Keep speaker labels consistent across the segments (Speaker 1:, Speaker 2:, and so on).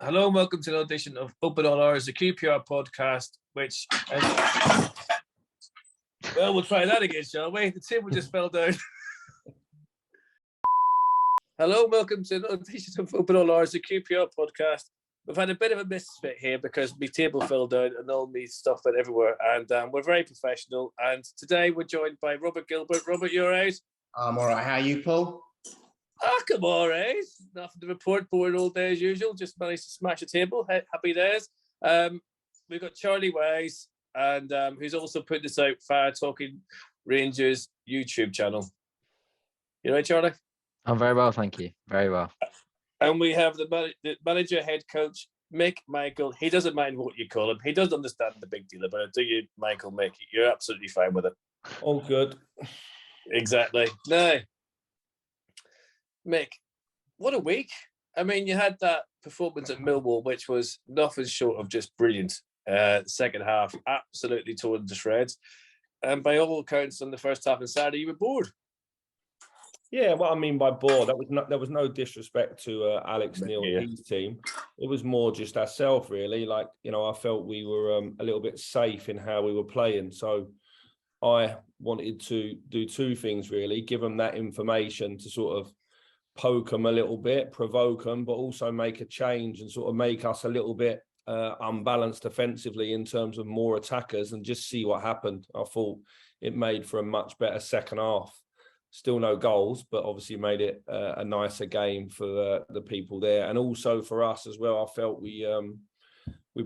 Speaker 1: Hello and welcome to the edition of Open All Hours, the QPR podcast, which... well, we'll try that again, shall we? The table just fell down. Hello and welcome to the edition of Open All Hours, the QPR podcast. We've had a bit of a misfit here because my table fell down and all my stuff went everywhere. And we're very professional. And today we're joined by Robert Gilbert. Robert, you all right?
Speaker 2: I'm all right. How are you, Paul?
Speaker 1: Come on, eh? Nothing to report. Boring all day as usual. Just managed to smash a table. Happy days. We've got Charlie Wise, and who's also put this out via Talking Rangers YouTube channel. You right, Charlie?
Speaker 3: I'm very well, thank you. Very well.
Speaker 1: And we have the manager, head coach, Mick Michael. He doesn't mind what you call him. He doesn't understand the big deal about it. Do you, Michael? Mick, you're absolutely fine with it.
Speaker 4: All good.
Speaker 1: Exactly. Now, Mick, what a week. I mean, you had that performance at Millwall, which was nothing short of just brilliant. Second half, absolutely torn to shreds. And by all accounts, on the first half on Saturday, you were bored.
Speaker 4: Yeah, what I mean by bored, there was no disrespect to Alex Neil and his team. It was more just ourselves, really. Like, you know, I felt we were a little bit safe in how we were playing. So I wanted to do two things, really. Give them that information to sort of poke them a little bit, provoke them, but also make a change and sort of make us a little bit unbalanced defensively in terms of more attackers and just see what happened. I thought it made for a much better second half. Still no goals, but obviously made it a nicer game for the people there. And also for us as well, I felt we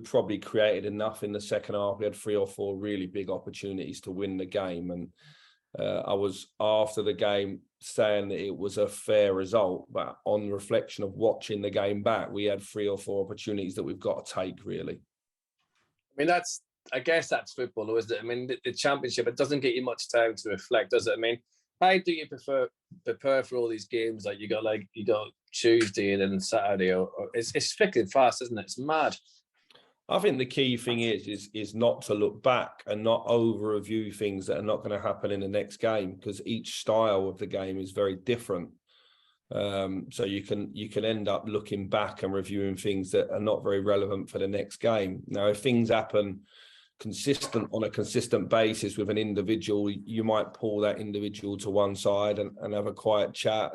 Speaker 4: probably created enough in the second half. We had 3 or 4 really big opportunities to win the game. And I was, after the game, saying that it was a fair result. But on reflection of watching the game back, we had 3 or 4 opportunities that we've got to take, really.
Speaker 1: I mean, I guess that's football, though, isn't it? I mean, the championship, it doesn't get you much time to reflect, does it? I mean, how do you prepare for all these games? Like you got Tuesday and then Saturday, or it's thick and fast, isn't it? It's mad.
Speaker 4: I think the key thing is not to look back and not over-review things that are not going to happen in the next game, because each style of the game is very different. So you can end up looking back and reviewing things that are not very relevant for the next game. Now, if things happen on a consistent basis with an individual, you might pull that individual to one side and have a quiet chat,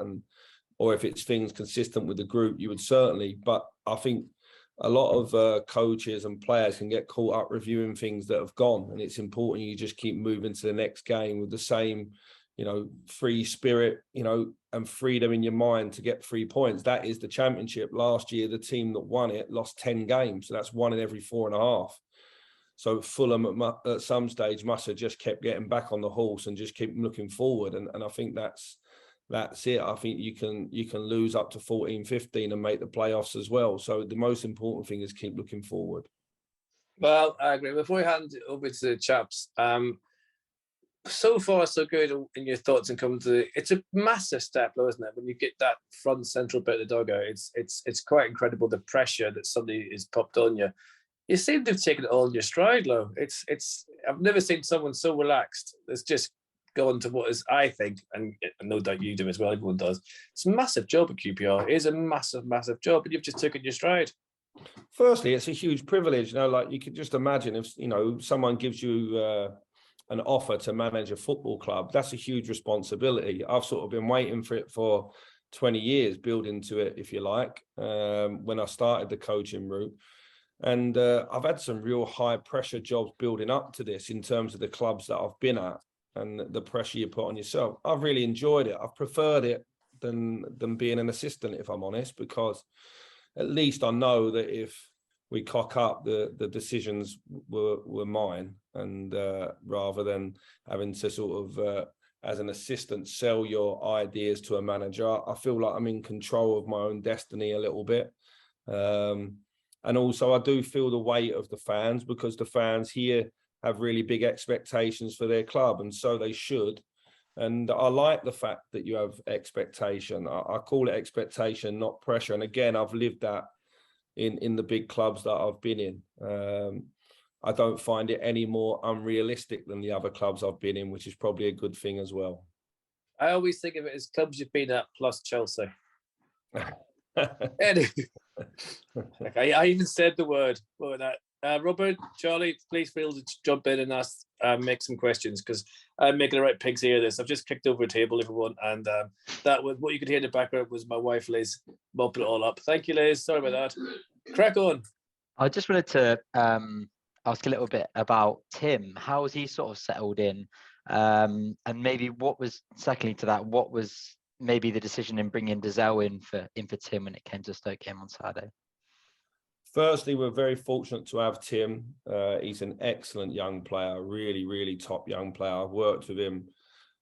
Speaker 4: or if it's things consistent with the group, you would certainly. But I think a lot of coaches and players can get caught up reviewing things that have gone, and it's important you just keep moving to the next game with the same, free spirit, and freedom in your mind to get 3 points. That is the championship. Last year, the team that won it lost 10 games, so that's 1 in every 4.5. So Fulham at some stage must have just kept getting back on the horse and just keep looking forward, and I think that's it. I think you can lose up to 14, 15 and make the playoffs as well. So the most important thing is keep looking forward.
Speaker 1: Well, I agree. Before we hand it over to the chaps, so far so good in your thoughts and coming to it's a massive step, though, isn't it? When you get that front central bit of the dugout, it's quite incredible the pressure that somebody is popped on you. You seem to have taken it all in your stride, Lo. I've never seen someone so relaxed. It's just gone to what is, I think, and no doubt you do as well, everyone does. It's a massive job at QPR. It is a massive, massive job, and you've just taken your stride.
Speaker 4: Firstly, it's a huge privilege. Like you could just imagine if, someone gives you an offer to manage a football club, that's a huge responsibility. I've sort of been waiting for it for 20 years, building to it, if you like, when I started the coaching route. And I've had some real high pressure jobs building up to this in terms of the clubs that I've been at and the pressure you put on yourself. I've really enjoyed it. I've preferred it than being an assistant, if I'm honest, because at least I know that if we cock up, the decisions were mine, and rather than having to sort of, as an assistant, sell your ideas to a manager, I feel like I'm in control of my own destiny a little bit. And also, I do feel the weight of the fans, because the fans here have really big expectations for their club, and so they should. And I like the fact that you have expectation. I call it expectation, not pressure. And again, I've lived that in the big clubs that I've been in. I don't find it any more unrealistic than the other clubs I've been in, which is probably a good thing as well.
Speaker 1: I always think of it as clubs you've been at plus Chelsea. Okay, I even said the word. What was that? Robert, Charlie, please feel to jump in and ask, make some questions, because I'm making the right pigs hear this. I've just kicked over a table, everyone, and that was what you could hear in the background was my wife, Liz, mopping it all up. Thank you, Liz. Sorry about that. Crack on.
Speaker 3: I just wanted to ask a little bit about Tim. How has he sort of settled in? And maybe what was, secondly to that, what was maybe the decision in bringing Dazelle in for Tim when it came to Stoke game on Saturday?
Speaker 4: Firstly, we're very fortunate to have Tim. He's an excellent young player, really, really top young player. I've worked with him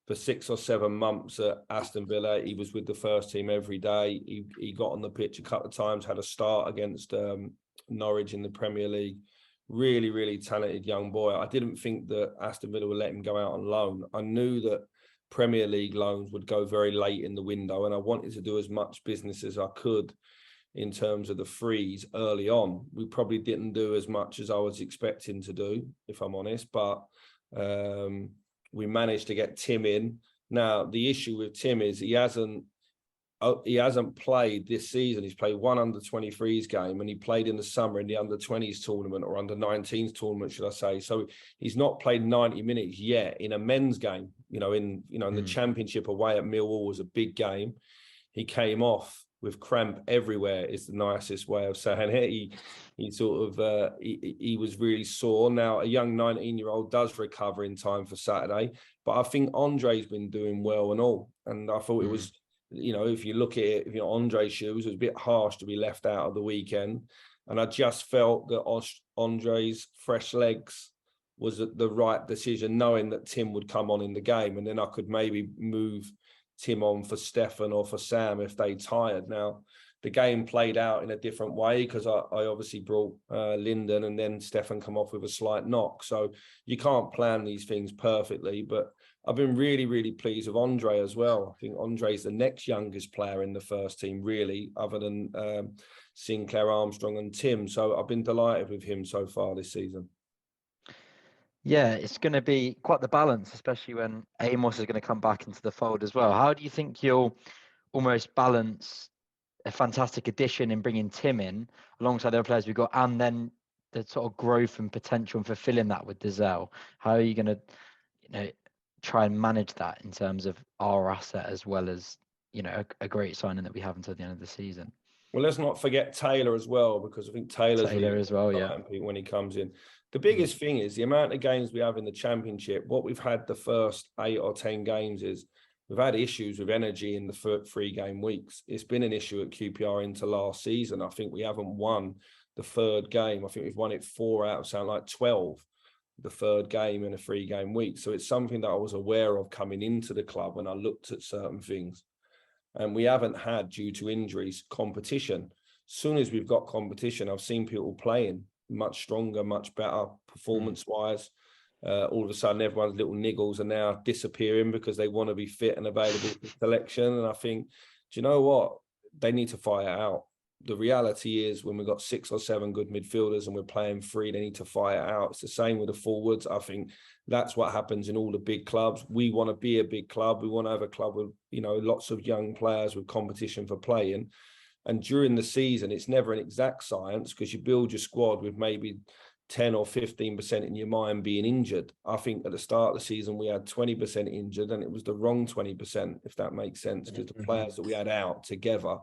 Speaker 4: for 6 or 7 months at Aston Villa. He was with the first team every day. He got on the pitch a couple of times, had a start against Norwich in the Premier League. Really, really talented young boy. I didn't think that Aston Villa would let him go out on loan. I knew that Premier League loans would go very late in the window, and I wanted to do as much business as I could in terms of the frees early on. We probably didn't do as much as I was expecting to do, if I'm honest, but we managed to get Tim in. Now, the issue with Tim is he hasn't played this season. He's played one under-23s game, and he played in the summer in the under-20s tournament, or under-19s tournament, should I say. So he's not played 90 minutes yet in a men's game. In the Championship away at Millwall was a big game. He came off with cramp everywhere, is the nicest way of saying it. He was really sore. Now, a young 19-year-old does recover in time for Saturday, but I think Andre's been doing well and all. And I thought it was, if you look at it, Andre's shoes, it was a bit harsh to be left out of the weekend. And I just felt that Andre's fresh legs was the right decision, knowing that Tim would come on in the game, and then I could maybe move Tim on for Stefan or for Sam if they tired. Now, the game played out in a different way because I obviously brought Lyndon, and then Stefan come off with a slight knock. So you can't plan these things perfectly, but I've been really, really pleased with Andre as well. I think Andre's the next youngest player in the first team, really, other than Sinclair, Armstrong and Tim. So I've been delighted with him so far this season.
Speaker 3: Yeah, it's going to be quite the balance, especially when Amos is going to come back into the fold as well. How do you think you'll almost balance a fantastic addition in bringing Tim in alongside the other players we've got, and then the sort of growth and potential and fulfilling that with Dazelle? How are you going to, try and manage that in terms of our asset as well as, a great signing that we have until the end of the season?
Speaker 4: Well, let's not forget Taylor as well, because I think Taylor
Speaker 3: as well, yeah,
Speaker 4: when he comes in. The biggest thing is the amount of games we have in the Championship. What we've had the first 8 or 10 games is we've had issues with energy in the 3-game weeks. It's been an issue at QPR into last season. I think we haven't won the 3rd game. I think we've won it 4 out of sound like 12, the 3rd game in a 3-game week. So it's something that I was aware of coming into the club when I looked at certain things. And we haven't had, due to injuries, competition. As soon as we've got competition, I've seen people playing much stronger, much better performance-wise. All of a sudden, everyone's little niggles are now disappearing because they want to be fit and available for selection. And I think, do you know what? They need to fight it out. The reality is when we've got 6 or 7 good midfielders and we're playing 3, they need to fight it out. It's the same with the forwards. I think that's what happens in all the big clubs. We want to be a big club. We want to have a club with, lots of young players with competition for playing. And during the season, it's never an exact science because you build your squad with maybe 10 or 15% in your mind being injured. I think at the start of the season, we had 20% injured, and it was the wrong 20%, if that makes sense, because the players that we had out together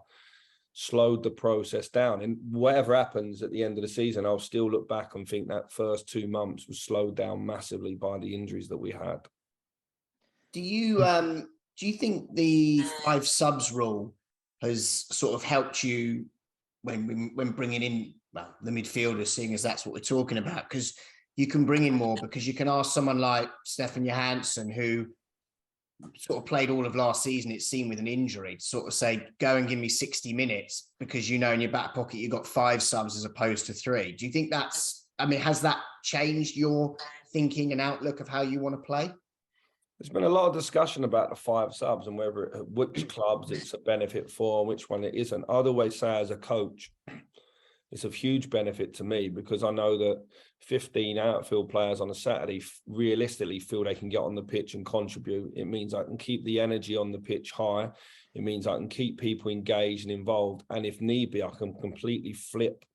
Speaker 4: slowed the process down. And whatever happens at the end of the season, I'll still look back and think that first 2 months was slowed down massively by the injuries that we had.
Speaker 2: Do you think the 5 subs rule has sort of helped you when bringing in the midfielders, seeing as that's what we're talking about? Because you can bring in more, because you can ask someone like Stefan Johansson, who sort of played all of last season, it seemed, with an injury, to sort of say, go and give me 60 minutes, because in your back pocket you've got 5 subs as opposed to 3. Do you think has that changed your thinking and outlook of how you want to play?
Speaker 4: There's been a lot of discussion about the 5 subs and which clubs it's a benefit for and which one it isn't. I'd always say, as a coach, it's of huge benefit to me, because I know that 15 outfield players on a Saturday realistically feel they can get on the pitch and contribute. It means I can keep the energy on the pitch high. It means I can keep people engaged and involved. And if need be, I can completely flip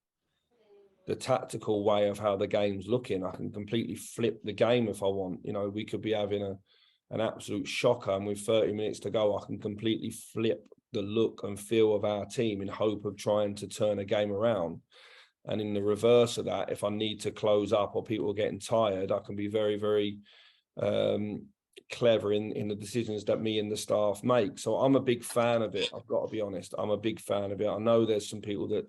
Speaker 4: the tactical way of how the game's looking. I can completely flip the game if I want. You know, we could be having an absolute shocker, and with 30 minutes to go, I can completely flip the look and feel of our team in hope of trying to turn a game around. And in the reverse of that, if I need to close up or people are getting tired, I can be very, very clever in the decisions that me and the staff make. So I'm a big fan of it. I've got to be honest. I'm a big fan of it. I know there's some people that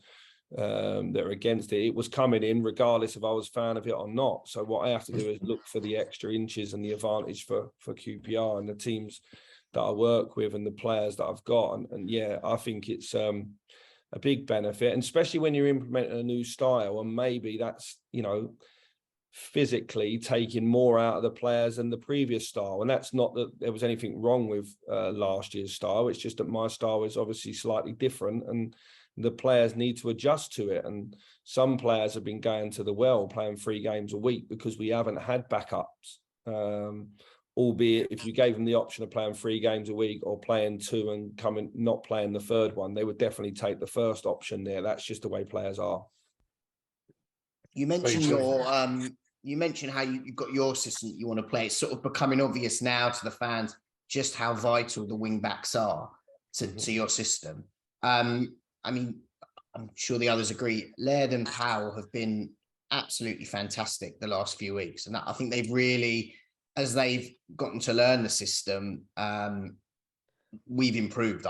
Speaker 4: are against it. It was coming in regardless if I was a fan of it or not. So what I have to do is look for the extra inches and the advantage for QPR and the teams that I work with and the players that I've got. And yeah, I think it's a big benefit, and especially when you're implementing a new style, and maybe that's, you know, physically taking more out of the players than the previous style. And that's not that there was anything wrong with last year's style. It's just that my style is obviously slightly different, and the players need to adjust to it. And some players have been going to the well, playing 3 games a week because we haven't had backups. Albeit if you gave them the option of playing 3 games a week or playing 2 and not playing the third one, they would definitely take the first option there. That's just the way players are.
Speaker 2: You mentioned you mentioned how you've got your system that you want to play. It's sort of becoming obvious now to the fans just how vital the wing backs are to your system. I mean, I'm sure the others agree. Laird and Powell have been absolutely fantastic the last few weeks, and I think they've really, as they've gotten to learn the system, we've improved,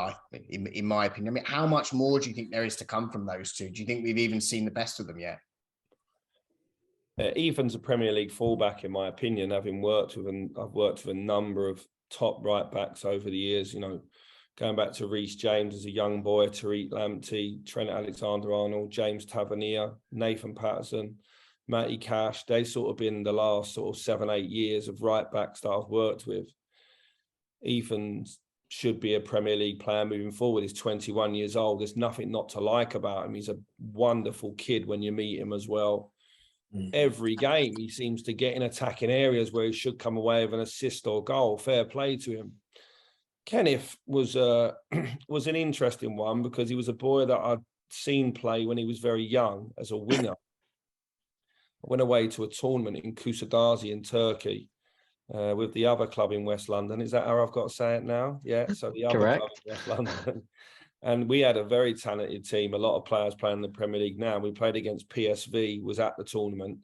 Speaker 2: in my opinion. I mean, how much more do you think there is to come from those two? Do you think we've even seen the best of them yet?
Speaker 4: Ethan's a Premier League fullback, in my opinion, having worked with, and I've worked with a number of top right backs over the years, you know, going back to Reece James as a young boy, Tariq Lamptey, Trent Alexander-Arnold, James Tavernier, Nathan Patterson, Matty Cash. They sort of been the last sort of 7-8 years of right backs that I've worked with. Ethan should be a Premier League player moving forward. He's 21 years old. There's nothing not to like about him. He's a wonderful kid when you meet him as well. Every game he seems to get in attacking areas where he should come away with an assist or goal. Fair play to him. Kenneth was an interesting one because he was a boy that I'd seen play when he was very young as a winger. I went away to a tournament in Kusadasi in Turkey with the other club in West London. Is that how I've got to say it now? Yeah, so the other club in West London. And we had a very talented team, a lot of players playing in the Premier League now. We played against PSV, was at the tournament.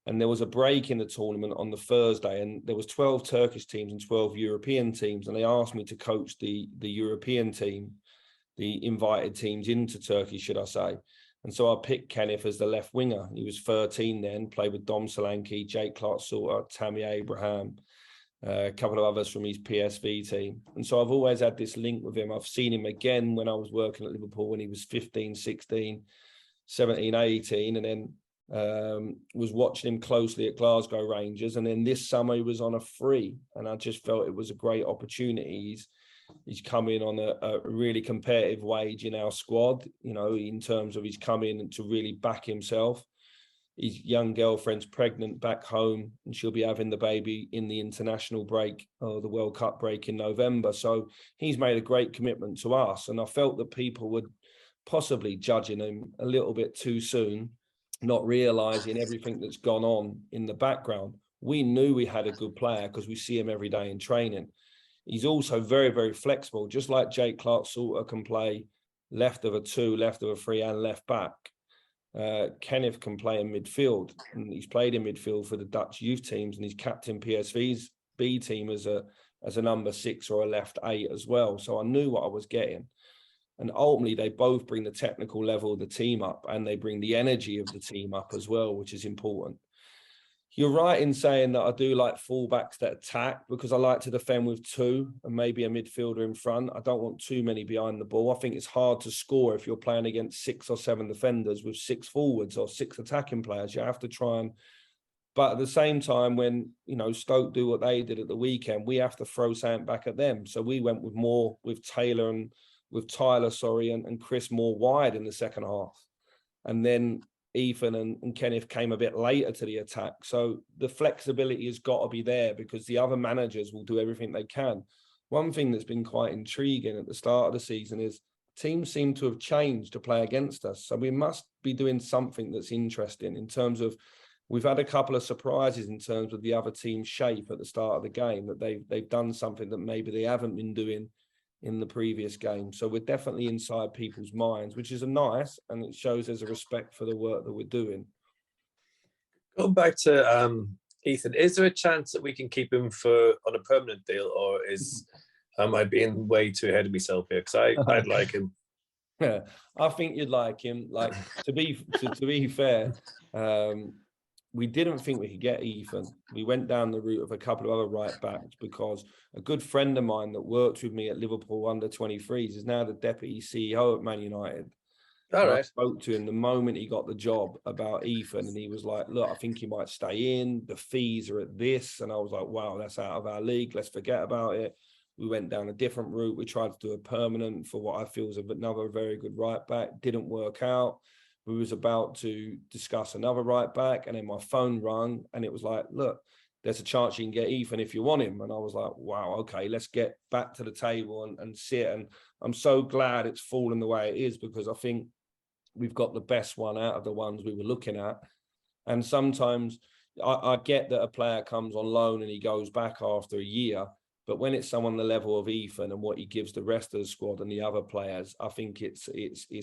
Speaker 4: And there was a break in the tournament on the Thursday, and there was 12 Turkish teams and 12 European teams. And they asked me to coach the European team, the invited teams into Turkey, should I say. And so I picked Kenneth as the left winger. He was 13 then, played with Dom Solanke, Jake Clark-Salter, Tammy Abraham, a couple of others from his PSV team. And so I've always had this link with him. I've seen him again when I was working at Liverpool when he was 15, 16, 17, 18, and then was watching him closely at Glasgow Rangers. And then this summer he was on a free, and I just felt it was a great opportunity. He's come in on a really competitive wage in our squad, you know, in terms of he's come in to really back himself. His young girlfriend's pregnant back home, and she'll be having the baby in the international break or the World Cup break in November. So he's made a great commitment to us. And I felt that people were possibly judging him a little bit too soon, not realising everything that's gone on in the background. We knew we had a good player because we see him every day in training. He's also very, very flexible, just like Jake Clark-Salter can play left of a 2, left of a 3 and left back. Kenneth can play in midfield, and he's played in midfield for the Dutch youth teams, and he's captain PSV's B team as a number 6 or a left 8 as well. So I knew what I was getting. And ultimately, they both bring the technical level of the team up, and they bring the energy of the team up as well, which is important. You're right in saying that I do like fullbacks that attack, because I like to defend with 2 and maybe a midfielder in front. I don't want too many behind the ball. I think it's hard to score if you're playing against 6 or 7 defenders with 6 forwards or 6 attacking players. You have to try and, but at the same time, when, you know, Stoke do what they did at the weekend, we have to throw something back at them. So we went with Tyler and Chris more wide in the second half. And then Ethan and Kenneth came a bit later to the attack. So the flexibility has got to be there, because the other managers will do everything they can. one thing that's been quite intriguing at the start of the season is teams seem to have changed to play against us. So we must be doing something that's interesting in terms of, we've had a couple of surprises in terms of the other team's shape at the start of the game, that they've done something that maybe they haven't been doing in the previous game. So we're definitely inside people's minds, which is a nice, and it shows there's a respect for the work that we're doing.
Speaker 1: Going back to Ethan, is there a chance that we can keep him on a permanent deal, or am I being way too ahead of myself here? Because I'd like him.
Speaker 4: Yeah, I think you'd like him. Like, to be fair, we didn't think we could get Ethan. We went down the route of a couple of other right backs because a good friend of mine that worked with me at Liverpool under 23s is now the deputy CEO at Man United.
Speaker 1: All right.
Speaker 4: I spoke to him the moment he got the job about Ethan, and he was like, look, I think he might stay in. The fees are at this. And I was like, wow, that's out of our league. Let's forget about it. We went down a different route. We tried to do a permanent for what I feel is another very good right back. Didn't work out. We was about to discuss another right back, and then my phone rang, and it was like, look, there's a chance you can get Ethan if you want him. And I was like, wow, okay, let's get back to the table and sit. And I'm so glad it's fallen the way it is, because I think we've got the best one out of the ones we were looking at. And sometimes I get that a player comes on loan and he goes back after a year, but when it's someone the level of Ethan and what he gives the rest of the squad and the other players, I think it's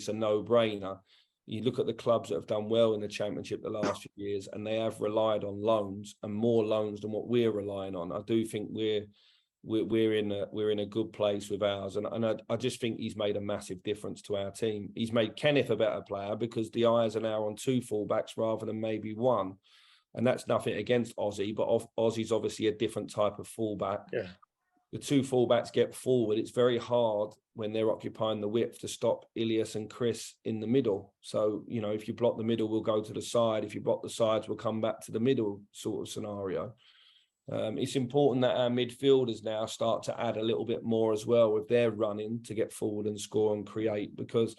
Speaker 4: a no-brainer. You look at the clubs that have done well in the Championship the last few years, and they have relied on loans, and more loans than what we're relying on. I do think we're in a good place with ours, and I just think he's made a massive difference to our team. He's made Kenneth a better player because the eyes are now on two fullbacks rather than maybe one, and that's nothing against Ozzy, but Ozzy's obviously a different type of fullback.
Speaker 1: Yeah.
Speaker 4: The two fullbacks get forward. It's very hard when they're occupying the width to stop Ilias and Chris in the middle. So, you know, if you block the middle, we'll go to the side. If you block the sides, we'll come back to the middle sort of scenario. It's important that our midfielders now start to add a little bit more as well with their running to get forward and score and create, because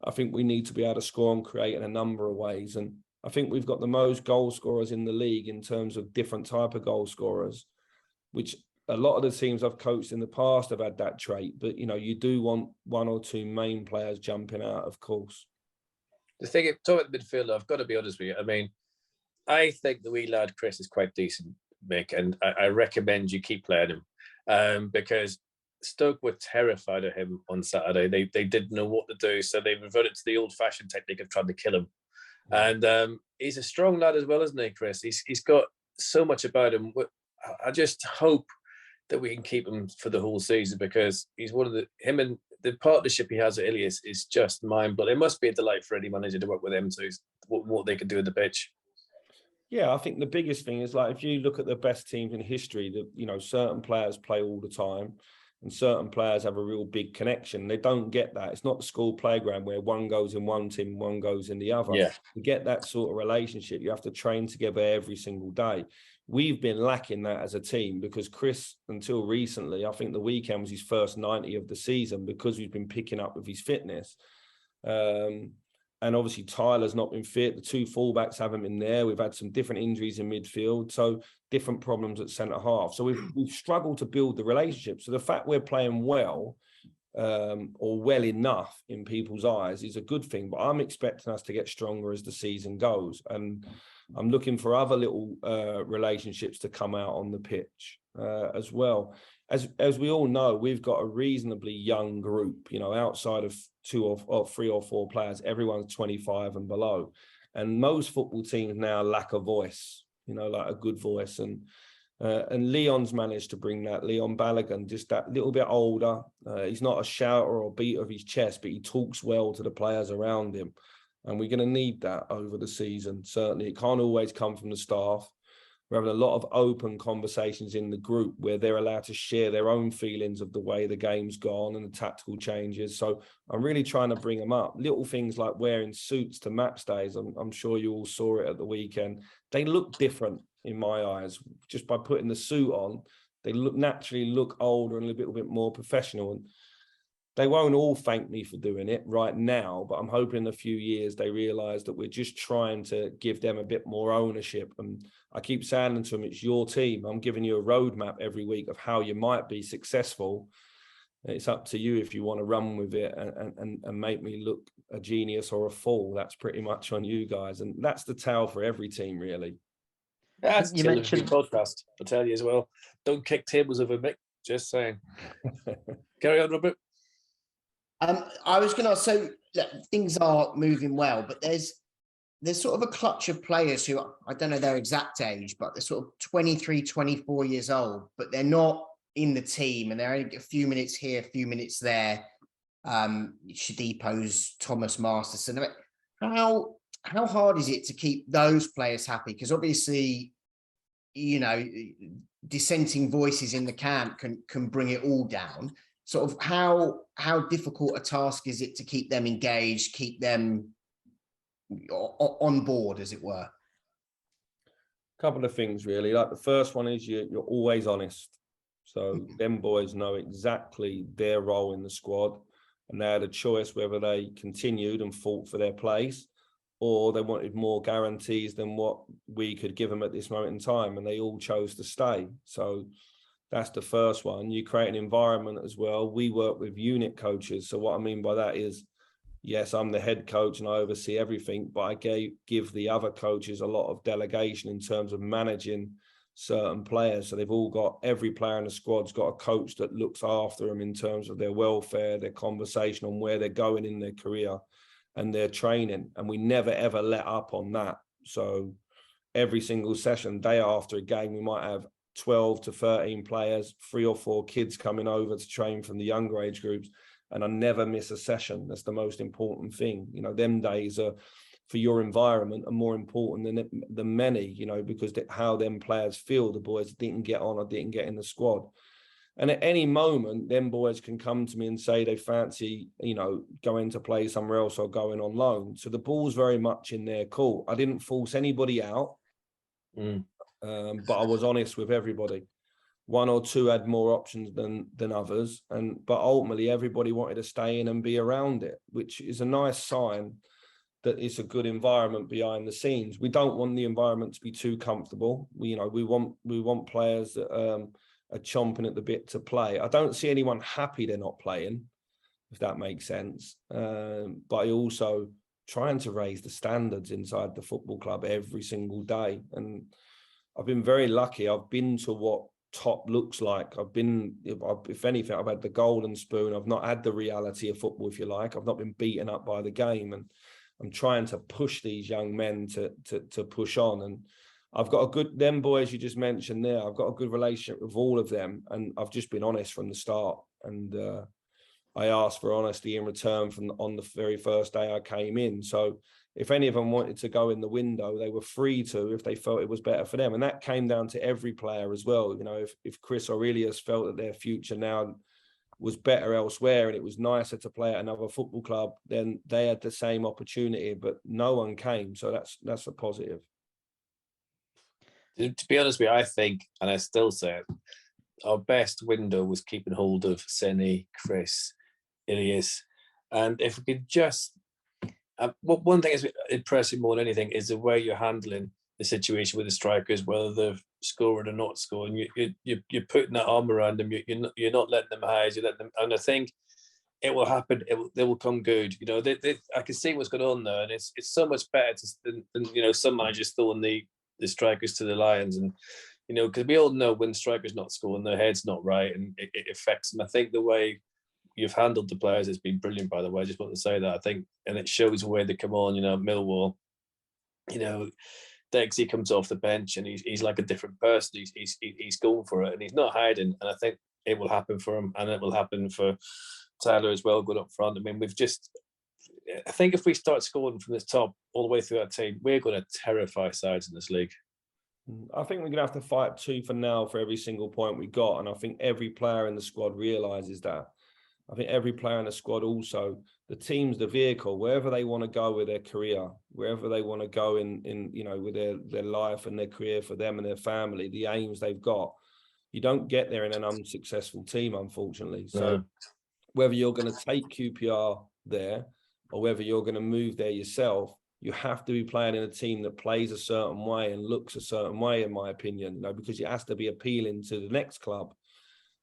Speaker 4: I think we need to be able to score and create in a number of ways. And I think we've got the most goal scorers in the league in terms of different type of goal scorers, which a lot of the teams I've coached in the past have had that trait. But, you know, you do want one or two main players jumping out, of course.
Speaker 1: The thing, talking about the midfielder, I've got to be honest with you. I mean, I think the wee lad Chris is quite decent, Mick, and I recommend you keep playing him because Stoke were terrified of him on Saturday. They didn't know what to do, so they reverted to the old-fashioned technique of trying to kill him. And he's a strong lad as well, isn't he, Chris? He's got so much about him. I just hope that we can keep him for the whole season, because he's him and the partnership he has at Ilias is just mind-blowing. It must be a delight for any manager to work with him to what they can do in the pitch.
Speaker 4: Yeah, I think the biggest thing is, like, if you look at the best teams in history, that, you know, certain players play all the time and certain players have a real big connection. They don't get that. It's not the school playground where one goes in one team, one goes in the other.
Speaker 1: Yeah.
Speaker 4: To get that sort of relationship, you have to train together every single day. We've been lacking that as a team because Chris, until recently, I think the weekend was his first 90 of the season because we've been picking up with his fitness. And obviously Tyler's not been fit. The two fullbacks haven't been there. We've had some different injuries in midfield, so different problems at centre half. So we've struggled to build the relationship. So the fact we're playing well or well enough in people's eyes is a good thing. But I'm expecting us to get stronger as the season goes, and I'm looking for other little relationships to come out on the pitch as well. As we all know, we've got a reasonably young group, you know, outside of 2 or 3 or 4 players, everyone's 25 and below. And most football teams now lack a voice, you know, like a good voice. And Leon's managed to bring that. Leon Balogun, just that little bit older. He's not a shouter or beater of his chest, but he talks well to the players around him. And we're going to need that over the season. Certainly, it can't always come from the staff. We're having a lot of open conversations in the group where they're allowed to share their own feelings of the way the game's gone and the tactical changes. So I'm really trying to bring them up. Little things like wearing suits to match days. I'm sure you all saw it at the weekend. They look different in my eyes. Just by putting the suit on, they naturally look older and a little bit more professional. And They won't all thank me for doing it right now, but I'm hoping in a few years they realise that we're just trying to give them a bit more ownership. And I keep saying to them, it's your team. I'm giving you a roadmap every week of how you might be successful. It's up to you if you want to run with it and make me look a genius or a fool. That's pretty much on you guys. And that's the tale for every team, really.
Speaker 1: That's
Speaker 3: You
Speaker 1: you
Speaker 3: mentioned
Speaker 1: podcast, I'll tell you as well. Don't kick tables over Mick. Just saying. Carry on, Robert.
Speaker 2: I was going to say look, things are moving well, but there's sort of a clutch of players who, I don't know their exact age, but they're sort of 23, 24 years old, but they're not in the team and they're only a few minutes here, a few minutes there. Shadipo's, Thomas Masterson. How hard is it to keep those players happy? Because obviously, you know, dissenting voices in the camp can bring it all down. Sort of how difficult a task is it to keep them engaged, keep them on board, as it were?
Speaker 4: Couple of things, really. Like the first one is you're always honest. So them boys know exactly their role in the squad, and they had a choice whether they continued and fought for their place or they wanted more guarantees than what we could give them at this moment in time, and they all chose to stay. So that's the first one. You create an environment as well. We work with unit coaches. So what I mean by that is, yes, I'm the head coach and I oversee everything, but I give the other coaches a lot of delegation in terms of managing certain players. So they've all got, every player in the squad's got a coach that looks after them in terms of their welfare, their conversation on where they're going in their career and their training. And we never, ever let up on that. So every single session, day after a game, we might have 12 to 13 players, 3 or 4 kids coming over to train from the younger age groups. And I never miss a session. That's the most important thing. You know, them days are for your environment are more important than many, you know, because how them players feel, the boys didn't get on or didn't get in the squad. And at any moment, them boys can come to me and say they fancy, you know, going to play somewhere else or going on loan. So the ball's very much in their court. I didn't force anybody out, but I was honest with everybody. 1 or 2 had more options than others, but ultimately everybody wanted to stay in and be around it, which is a nice sign that it's a good environment behind the scenes. We don't want the environment to be too comfortable. We want players that are chomping at the bit to play. I don't see anyone happy they're not playing, if that makes sense. But I also trying to raise the standards inside the football club every single day. And I've been very lucky. I've been to what top looks like. If anything, I've had the golden spoon. I've not had the reality of football, if you like. I've not been beaten up by the game, and I'm trying to push these young men to push on. And I've got them boys you just mentioned there, I've got a good relationship with all of them, and I've just been honest from the start. And I asked for honesty in return on the very first day I came in. So if any of them wanted to go in the window, they were free to, if they felt it was better for them. And that came down to every player as well. You know, if Chris Aurelius felt that their future now was better elsewhere and it was nicer to play at another football club, then they had the same opportunity, but no one came. So that's a positive.
Speaker 1: To be honest with you, I think, and I still say it, our best window was keeping hold of Senny, Chris, Ilias. And if we could just, one thing is impressive more than anything is the way you're handling the situation with the strikers, whether they've scored or not scoring. You're putting that arm around them. You're not letting them hide. You let them, and I think it will happen. They will come good. You know, I can see what's going on there, and it's so much better than you know, some managers throwing the strikers to the lions, and you know, because we all know when strikers not scoring, their head's not right, and it affects them. I think the way you've handled the players has been brilliant, by the way. I just want to say that. I think, and it shows where they come on. You know, Millwall, you know, Dexy comes off the bench and he's like a different person. He's going for it and he's not hiding. And I think it will happen for him, and it will happen for Tyler as well, going up front. I mean, I think if we start scoring from the top all the way through our team, we're going to terrify sides in this league.
Speaker 4: I think we're going to have to fight tooth and nail for every single point we got. And I think every player in the squad realises that. I think every player in the squad also, the team's the vehicle, wherever they want to go with their career, wherever they want to go in you know, with their life and their career for them and their family, the aims they've got. You don't get there in an unsuccessful team, unfortunately. So whether you're going to take QPR there or whether you're going to move there yourself, you have to be playing in a team that plays a certain way and looks a certain way, in my opinion, you know, because it has to be appealing to the next club.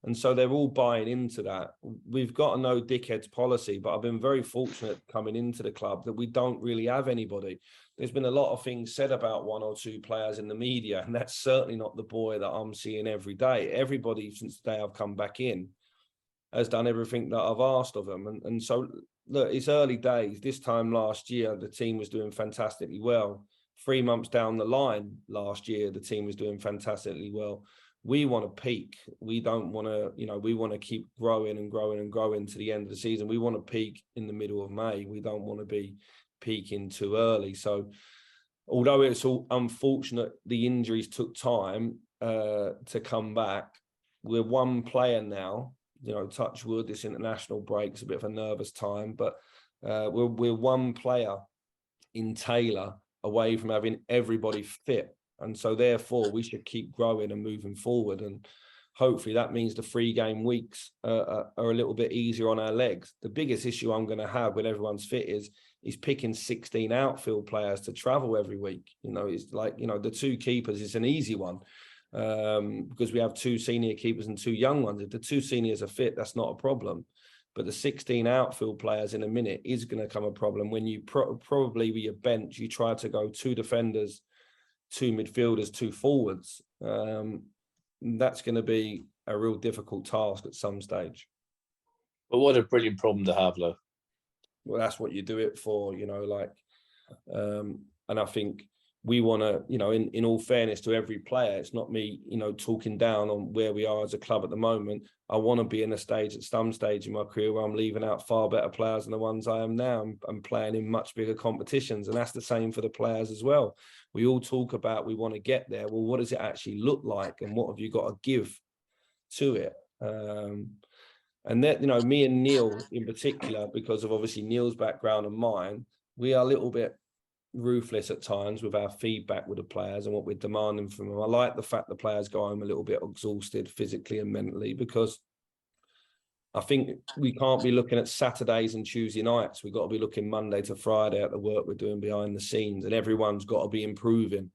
Speaker 4: And so they're all buying into that. We've got a no dickheads policy, but I've been very fortunate coming into the club that we don't really have anybody. There's been a lot of things said about one or two players in the media, and that's certainly not the boy that I'm seeing every day. Everybody, since the day I've come back in, has done everything that I've asked of them. And so, look, it's early days. This time last year, the team was doing fantastically well. 3 months down the line last year, the team was doing fantastically well. We want to peak. We don't want to, you know, we want to keep growing and growing and growing to the end of the season. We want to peak in the middle of May. We don't want to be peaking too early. So although it's all unfortunate, the injuries took time to come back, we're one player now, you know, touch wood, this international break's a bit of a nervous time, but we're one player in Taylor away from having everybody fit. And so therefore we should keep growing and moving forward. And hopefully that means the 3 game weeks are a little bit easier on our legs. The biggest issue I'm going to have when everyone's fit is picking 16 outfield players to travel every week. You know, it's like, you know, the 2 keepers is an easy one because we have 2 senior keepers and 2 young ones. If the 2 seniors are fit, that's not a problem. But the 16 outfield players in a minute is going to come a problem when you probably with your bench, you try to go 2 defenders, 2 midfielders, 2 forwards. That's going to be a real difficult task at some stage.
Speaker 1: But what a brilliant problem to have, though.
Speaker 4: Well, that's what you do it for, you know, like, and I think we want to, you know, in all fairness to every player, it's not me, you know, talking down on where we are as a club at the moment. I want to be in a stage at some stage in my career where I'm leaving out far better players than the ones I am now. I'm playing in much bigger competitions, and that's the same for the players as well. We all talk about we want to get there. Well, what does it actually look like, and what have you got to give to it? And that, you know, me and Neil in particular, because of obviously Neil's background and mine, we are a little bit ruthless at times with our feedback with the players and what we're demanding from them. I like the fact the players go home a little bit exhausted physically and mentally, because I think we can't be looking at Saturdays and Tuesday nights. We've got to be looking Monday to Friday at the work we're doing behind the scenes, and everyone's got to be improving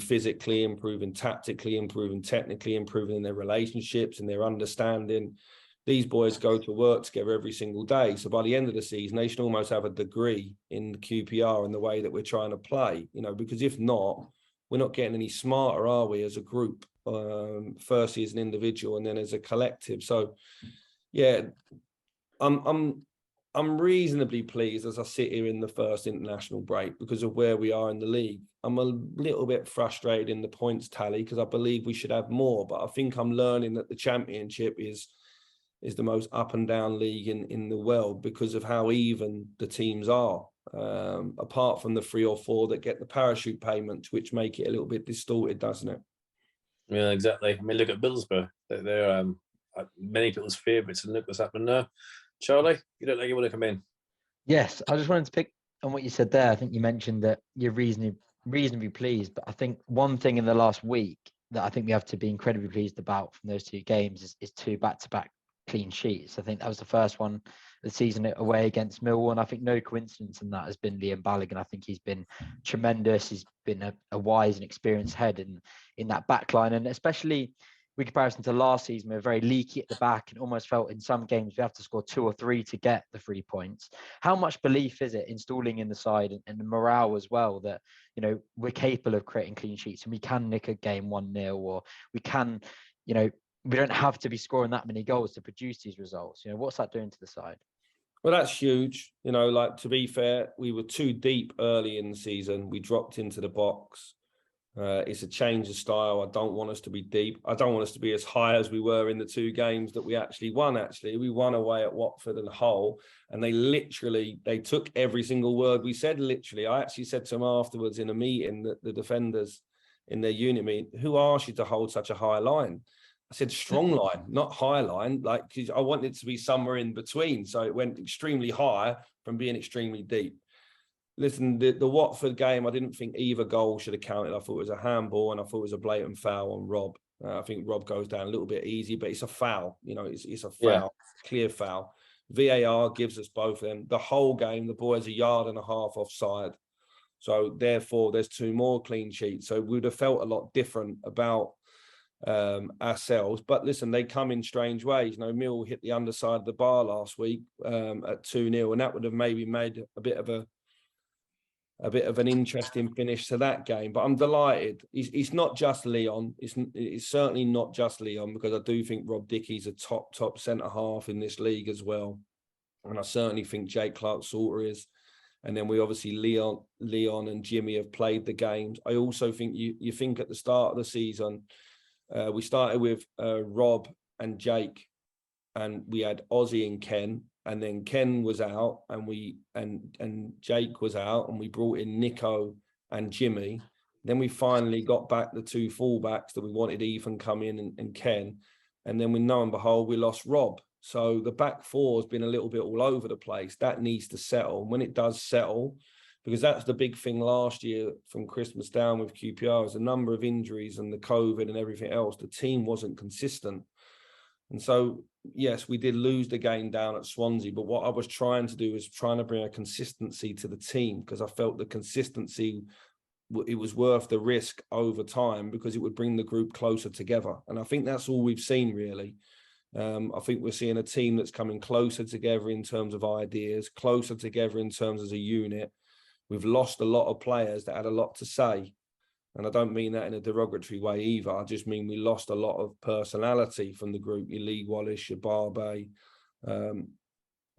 Speaker 4: physically, improving tactically, improving technically, improving in their relationships and their understanding. These boys go to work together every single day. So by the end of the season, they should almost have a degree in the QPR and the way that we're trying to play, you know, because if not, we're not getting any smarter, are we, as a group, firstly as an individual and then as a collective. So, yeah, I'm reasonably pleased as I sit here in the first international break because of where we are in the league. I'm a little bit frustrated in the points tally because I believe we should have more, but I think I'm learning that the Championship is the most up and down league in the world because of how even the teams are, apart from the 3 or 4 that get the parachute payments, which make it a little bit distorted, doesn't it?
Speaker 1: Yeah, exactly. I mean, look at Middlesbrough. They're many people's favourites, and look what's happening now. Charlie, you don't think you want to come in?
Speaker 3: Yes, I just wanted to pick on what you said there. I think you mentioned that you're reasonably pleased, but I think one thing in the last week that I think we have to be incredibly pleased about from those 2 games is 2 back-to-back clean sheets. I think that was the first one of the season away against Millwall, and I think no coincidence in that has been Liam Balogun. I think he's been tremendous. He's been a wise and experienced head in that back line, and especially in comparison to last season, we were very leaky at the back and almost felt in some games we have to score 2 or 3 to get the 3 points. How much belief is it installing in the side and the morale as well that, you know, we're capable of creating clean sheets and we can nick a game 1-0, or we can, you know, we don't have to be scoring that many goals to produce these results. You know, what's that doing to the side?
Speaker 4: Well, that's huge. You know, like, to be fair, we were too deep early in the season. We dropped into the box. It's a change of style. I don't want us to be deep. I don't want us to be as high as we were in the 2 games that we actually won. We won away at Watford and Hull, and they took every single word we said, literally. I actually said to them afterwards in a meeting that the defenders in their unit meeting, who asked you to hold such a high line? I said strong line, not high line. Like, I wanted it to be somewhere in between. So it went extremely high from being extremely deep. Listen, the Watford game, I didn't think either goal should have counted. I thought it was a handball and I thought it was a blatant foul on Rob. I think Rob goes down a little bit easy, but it's a foul. You know, it's a foul,
Speaker 1: Yeah.
Speaker 4: clear foul. VAR gives us both of them. The whole game, the boys 1.5 yards offside. So therefore, there's 2 more clean sheets. So we would have felt a lot different about ourselves. But listen, they come in strange ways. You know, Mill hit the underside of the bar last week at 2-0, and that would have maybe made a bit of an interesting finish to that game. But I'm delighted. It's not just Leon. It's certainly not just Leon, because I do think Rob Dickey's a top centre half in this league as well, and I certainly think Jake Clark-Salter is. And then we obviously Leon and Jimmy have played the games. I also think you think at the start of the season, we started with Rob and Jake, and we had Ozzy and Ken, and then Ken was out, and Jake was out, and we brought in Nico and Jimmy. Then we finally got back the 2 fullbacks that we wanted, Ethan come in and Ken, and then we know and behold we lost Rob. So the back 4 has been a little bit all over the place. That needs to settle. And when it does settle, because that's the big thing last year from Christmas down with QPR, is a number of injuries and the COVID and everything else. The team wasn't consistent. And so, yes, we did lose the game down at Swansea, but what I was trying to do was trying to bring a consistency to the team, because I felt the consistency, it was worth the risk over time, because it would bring the group closer together. And I think that's all we've seen, really. I think we're seeing a team that's coming closer together in terms of ideas, closer together in terms as a unit. We've lost a lot of players that had a lot to say. And I don't mean that in a derogatory way either. I just mean we lost a lot of personality from the group. Your Lee Wallace, your Barbe,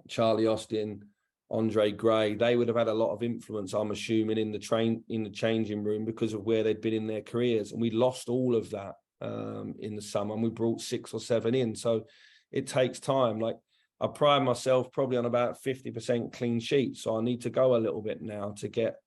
Speaker 4: Charlie Austin, Andre Gray. They would have had a lot of influence, I'm assuming, in the changing room because of where they'd been in their careers. And we lost all of that in the summer, and we brought 6 or 7 in. So it takes time. Like, I pride myself probably on about 50% clean sheets. So I need to go a little bit now to get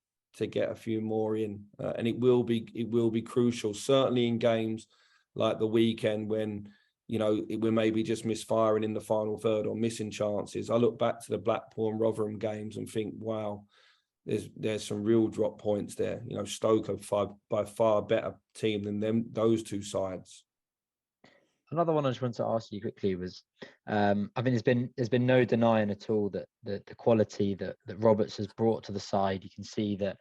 Speaker 4: a few more in, and it will be crucial, certainly in games like the weekend when, you know, we're maybe just misfiring in the final third or missing chances. I look back to the Blackpool and Rotherham games and think, wow, there's some real drop points there. You know, Stoke are by far better team than those 2 sides.
Speaker 3: Another one I just wanted to ask you quickly was, I think there's been no denying at all that the quality that Roberts has brought to the side. You can see that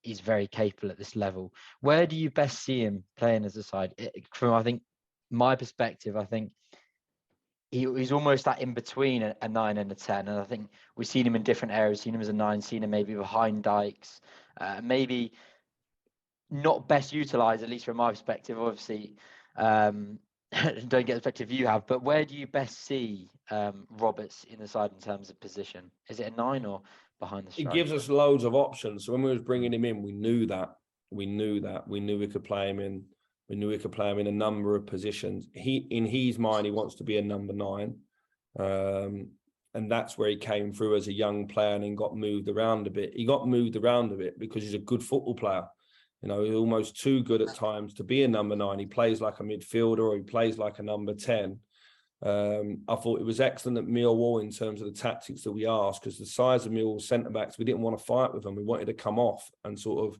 Speaker 3: he's very capable at this level. Where do you best see him playing as a side? From, I think, my perspective, I think he's almost that in between a 9 and a 10. And I think we've seen him in different areas, seen him as a 9, seen him maybe behind Dykes, maybe not best utilised, at least from my perspective, obviously. Don't get the perspective you have, but where do you best see Roberts in the side in terms of position? Is it a 9 or behind the strike?
Speaker 4: It gives us loads of options. So when we was bringing him in, we knew we could play him in. We knew we could play him in a number of positions. In his mind, he wants to be a number 9. And that's where he came through as a young player and then got moved around a bit. He got moved around a bit because he's a good football player. You know, he's almost too good at times to be a number 9. He plays like a midfielder, or he plays like a number 10. I thought it was excellent at Millwall in terms of the tactics that we asked, because the size of Millwall centre-backs, we didn't want to fight with them. We wanted to come off and sort of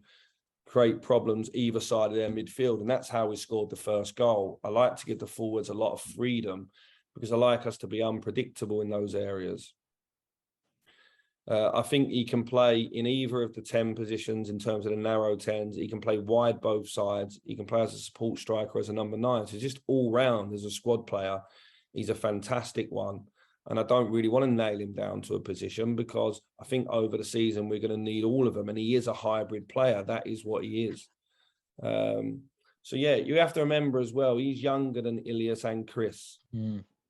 Speaker 4: create problems either side of their midfield. And that's how we scored the first goal. I like to give the forwards a lot of freedom because I like us to be unpredictable in those areas. I think he can play in either of the 10 positions in terms of the narrow 10s. He can play wide both sides. He can play as a support striker, as a number 9. So just all round as a squad player, he's a fantastic one. And I don't really want to nail him down to a position because I think over the season we're going to need all of them. And he is a hybrid player. That is what he is. So, yeah, you have to remember as well, he's younger than Ilias and Chris.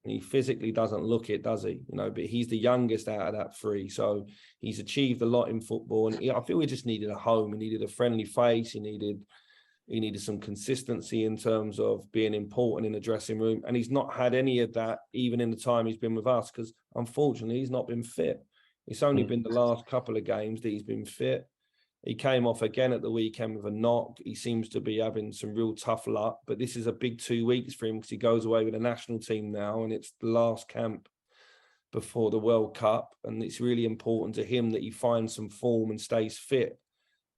Speaker 4: And he physically doesn't look it, does he? You know, but he's the youngest out of that 3. So he's achieved a lot in football. And I feel we just needed a home. He needed a friendly face. He needed some consistency in terms of being important in the dressing room. And he's not had any of that, even in the time he's been with us, because unfortunately he's not been fit. It's only been the last couple of games that he's been fit. He came off again at the weekend with a knock. He seems to be having some real tough luck, but this is a big 2 weeks for him because he goes away with the national team now, and it's the last camp before the World Cup. And it's really important to him that he finds some form and stays fit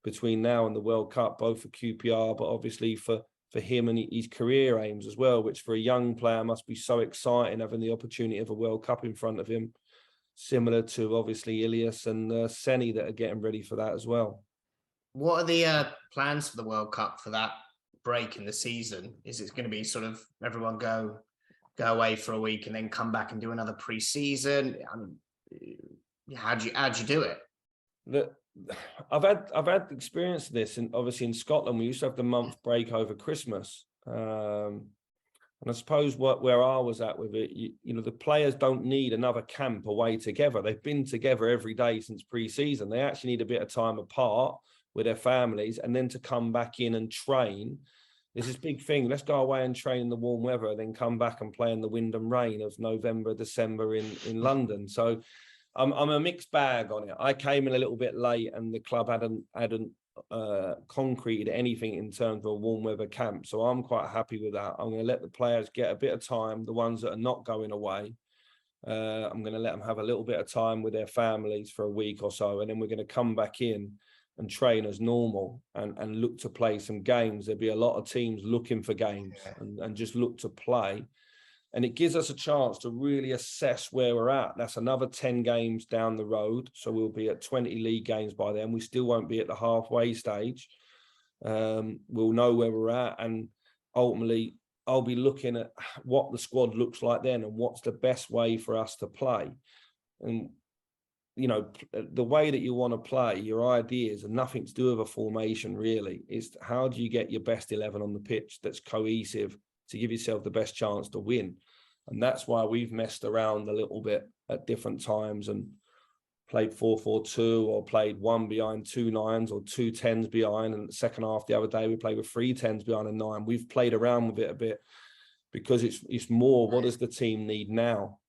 Speaker 4: between now and the World Cup, both for QPR, but obviously for him and his career aims as well, which for a young player must be so exciting, having the opportunity of a World Cup in front of him, similar to obviously Ilias and Seni that are getting ready for that as well.
Speaker 2: What are the plans for the World Cup for that break in the season? Is it going to be sort of everyone go away for a week and then come back and do another pre-season? How do you do it?
Speaker 4: I've had experience of this, and obviously in Scotland we used to have the month break over Christmas, and I suppose where I was at with it, you know, the players don't need another camp away together. They've been together every day since pre-season. They actually need a bit of time apart with their families, and then to come back in and train. There's this big thing, let's go away and train in the warm weather, then come back and play in the wind and rain of November, December in London. So I'm a mixed bag on it. I came in a little bit late, and the club hadn't concreted anything in terms of a warm weather camp. So I'm quite happy with that. I'm going to let the players get a bit of time, the ones that are not going away. I'm going to let them have a little bit of time with their families for a week or so, and then we're going to come back in and train as normal and look to play some games. There'll be a lot of teams looking for games and just look to play. And it gives us a chance to really assess where we're at. That's another 10 games down the road. So we'll be at 20 league games by then. We still won't be at the halfway stage. We'll know where we're at. And ultimately, I'll be looking at what the squad looks like then and what's the best way for us to play. And, you know, the way that you want to play, your ideas are nothing to do with a formation, really. It's how do you get your best 11 on the pitch that's cohesive to give yourself the best chance to win. And that's why we've messed around a little bit at different times and played 4-4-2 or played one behind 2 9s or 2 10s behind. And the second half the other day, we played with 3 10s behind a 9. We've played around with it a bit because it's more, what does the team need now?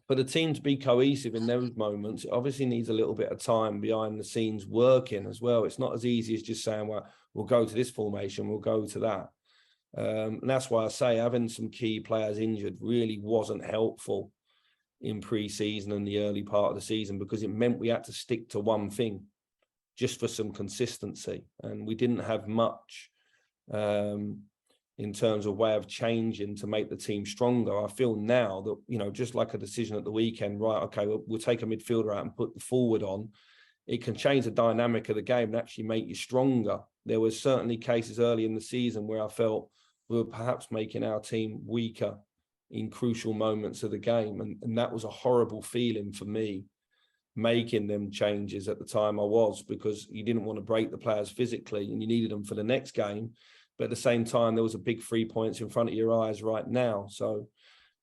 Speaker 4: For the team to be cohesive in those moments, it obviously needs a little bit of time behind the scenes working as well. It's not as easy as just saying, well, we'll go to this formation, we'll go to that. And that's why I say having some key players injured really wasn't helpful in pre-season and the early part of the season, because it meant we had to stick to one thing just for some consistency. And we didn't have much in terms of way of changing to make the team stronger. I feel now that, you know, just like a decision at the weekend, right, okay, we'll take a midfielder out and put the forward on. It can change the dynamic of the game and actually make you stronger. There were certainly cases early in the season where I felt we were perhaps making our team weaker in crucial moments of the game. And that was a horrible feeling for me, making them changes at the time I was, because you didn't want to break the players physically and you needed them for the next game. But at the same time, there was a big 3 points in front of your eyes right now. So,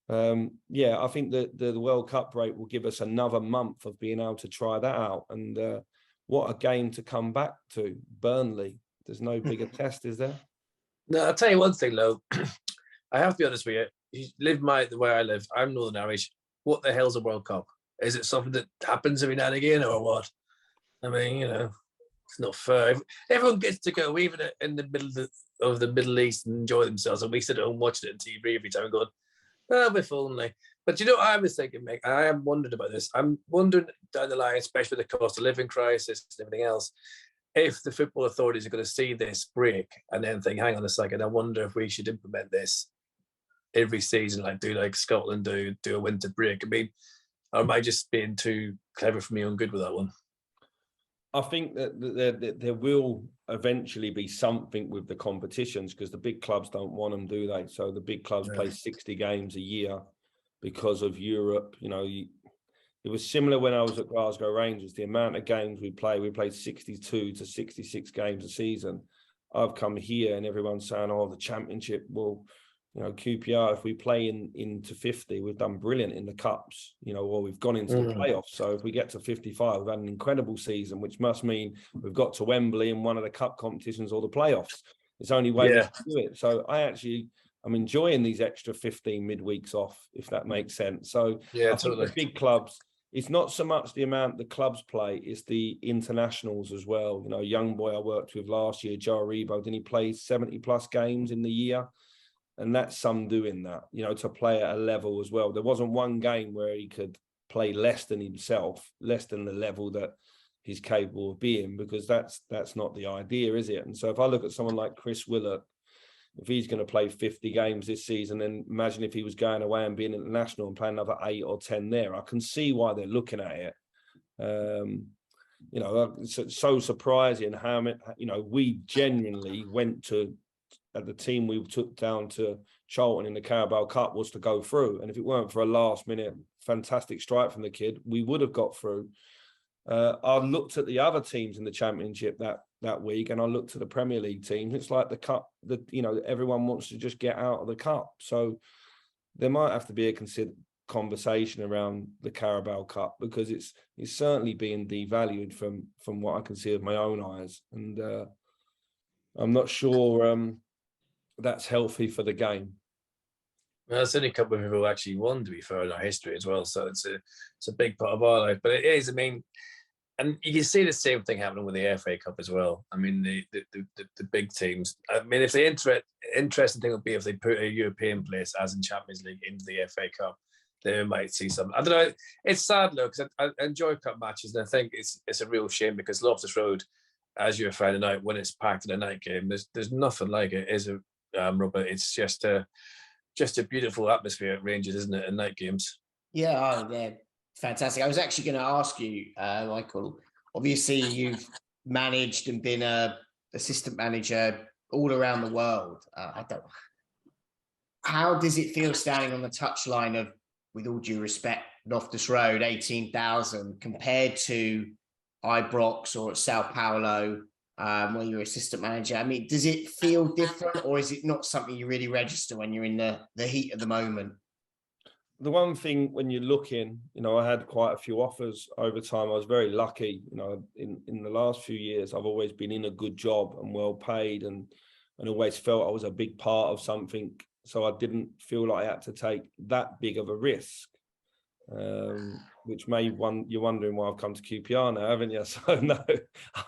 Speaker 4: I think that the World Cup break will give us another month of being able to try that out. And what a game to come back to, Burnley. There's no bigger test, is there?
Speaker 1: No, I'll tell you one thing, though. I have to be honest with you. You live the way I live. I'm Northern Irish. What the hell's a World Cup? Is it something that happens every now and again, or what? I mean, you know, it's not fair. Everyone gets to go, even in the middle of the Middle East, and enjoy themselves, and we sit at home watching it on TV every time, going, "Oh, if only." But you know, I was thinking, Mick, I am wondering about this. I'm wondering down the line, especially with the cost of living crisis and everything else, if the football authorities are going to see this break and then think, hang on a second, I wonder if we should implement this every season, like Scotland do a winter break. I mean, or am I just being too clever for me on good with that one?
Speaker 4: I think that there will eventually be something with the competitions, because the big clubs don't want them, do they? So the big clubs play 60 games a year because of Europe. You know, it was similar when I was at Glasgow Rangers. The amount of games we played 62 to 66 games a season. I've come here and everyone's saying, oh, the Championship, well, you know, QPR, if we play into 50, we've done brilliant in the Cups, you know, or we've gone into the playoffs. So if we get to 55, we've had an incredible season, which must mean we've got to Wembley in one of the Cup competitions or the playoffs. It's the only way we can do it. So I'm enjoying these extra 15 midweeks off, if that makes sense. So I think the big clubs, it's not so much the amount the clubs play, it's the internationals as well. You know, a young boy I worked with last year, Joe Aribo, didn't he play 70 plus games in the year? And that's some doing that, you know, to play at a level as well. There wasn't one game where he could play less than himself, less than the level that he's capable of being, because that's not the idea, is it? And so if I look at someone like Chris Willett, if he's going to play 50 games this season, then imagine if he was going away and being international and playing another 8 or 10 there. I can see why they're looking at it. You know, it's so surprising how many, you know, we genuinely went to, at the team we took down to Charlton in the Carabao Cup was to go through. And if it weren't for a last minute fantastic strike from the kid, we would have got through. I looked at the other teams in the Championship that week, and I looked at the Premier League teams. It's like the cup, you know, everyone wants to just get out of the cup. So there might have to be a conversation around the Carabao Cup, because it's certainly being devalued from what I can see with my own eyes, and I'm not sure that's healthy for the game.
Speaker 1: Well, there's only a couple of people who actually won, to be fair, in our history as well. So it's a big part of our life. But it is, I mean, and you can see the same thing happening with the FA Cup as well. I mean, the big teams. I mean, if the interesting thing would be if they put a European place, as in Champions League, into the FA Cup, then we might see some. I don't know. It's sad though, because I enjoy cup matches, and I think it's a real shame, because Loftus Road, as you're finding out, when it's packed in a night game, there's nothing like it, is it, Robert? It's just a beautiful atmosphere at Rangers, isn't it, in night games?
Speaker 2: Yeah, yeah, fantastic. I was actually going to ask you, Michael, obviously you've managed and been a assistant manager all around the world. How does it feel standing on the touchline of, with all due respect, Loftus Road, 18,000, compared to Ibrox or Sao Paulo, where you're assistant manager? I mean, does it feel different, or is it not something you really register when you're in the heat of the moment?
Speaker 4: The one thing when you're looking, you know, I had quite a few offers over time. I was very lucky, you know, in the last few years, I've always been in a good job and well paid, and always felt I was a big part of something. So I didn't feel like I had to take that big of a risk, which you're wondering why I've come to QPR now, haven't you? So no,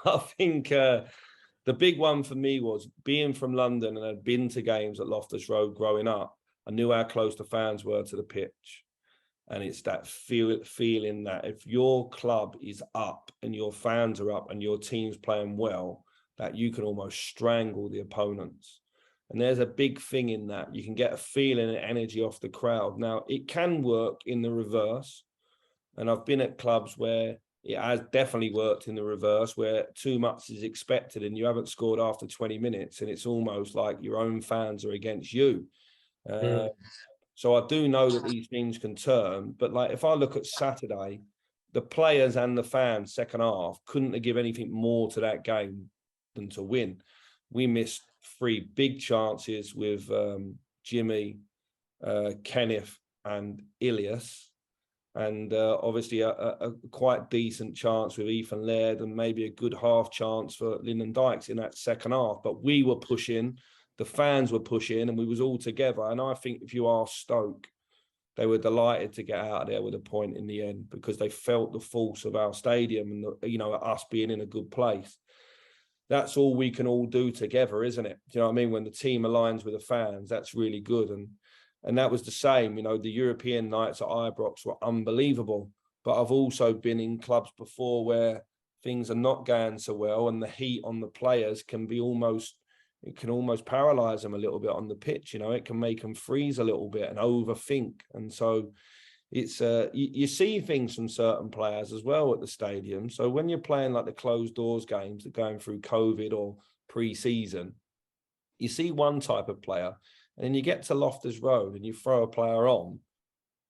Speaker 4: I think the big one for me was being from London, and I'd been to games at Loftus Road growing up. I knew how close the fans were to the pitch. And it's that feeling that if your club is up and your fans are up and your team's playing well, that you can almost strangle the opponents. And there's a big thing in that. You can get a feeling and energy off the crowd. Now, it can work in the reverse. And I've been at clubs where it has definitely worked in the reverse, where too much is expected and you haven't scored after 20 minutes. And it's almost like your own fans are against you. So I do know that these things can turn. But like, if I look at Saturday, the players and the fans, second half, couldn't have given anything more to that game than to win. We missed 3 big chances with Jimmy, Kenneth and Ilias, and obviously a quite decent chance with Ethan Laird, and maybe a good half chance for Lyndon Dykes in that second half. But we were pushing, the fans were pushing, and we was all together. And I think if you ask Stoke, they were delighted to get out of there with a point in the end, because they felt the force of our stadium and, you know, us being in a good place. That's all we can all do together, isn't it? Do you know what I mean? When the team aligns with the fans, that's really good. And that was the same. You know, the European nights at Ibrox were unbelievable. But I've also been in clubs before where things are not going so well, and the heat on the players can almost paralyze them a little bit on the pitch. You know, it can make them freeze a little bit and overthink. And so it's you see things from certain players as well at the stadium. So when you're playing like the closed doors games that are going through COVID or pre-season, you see one type of player, and then you get to Loftus Road and you throw a player on,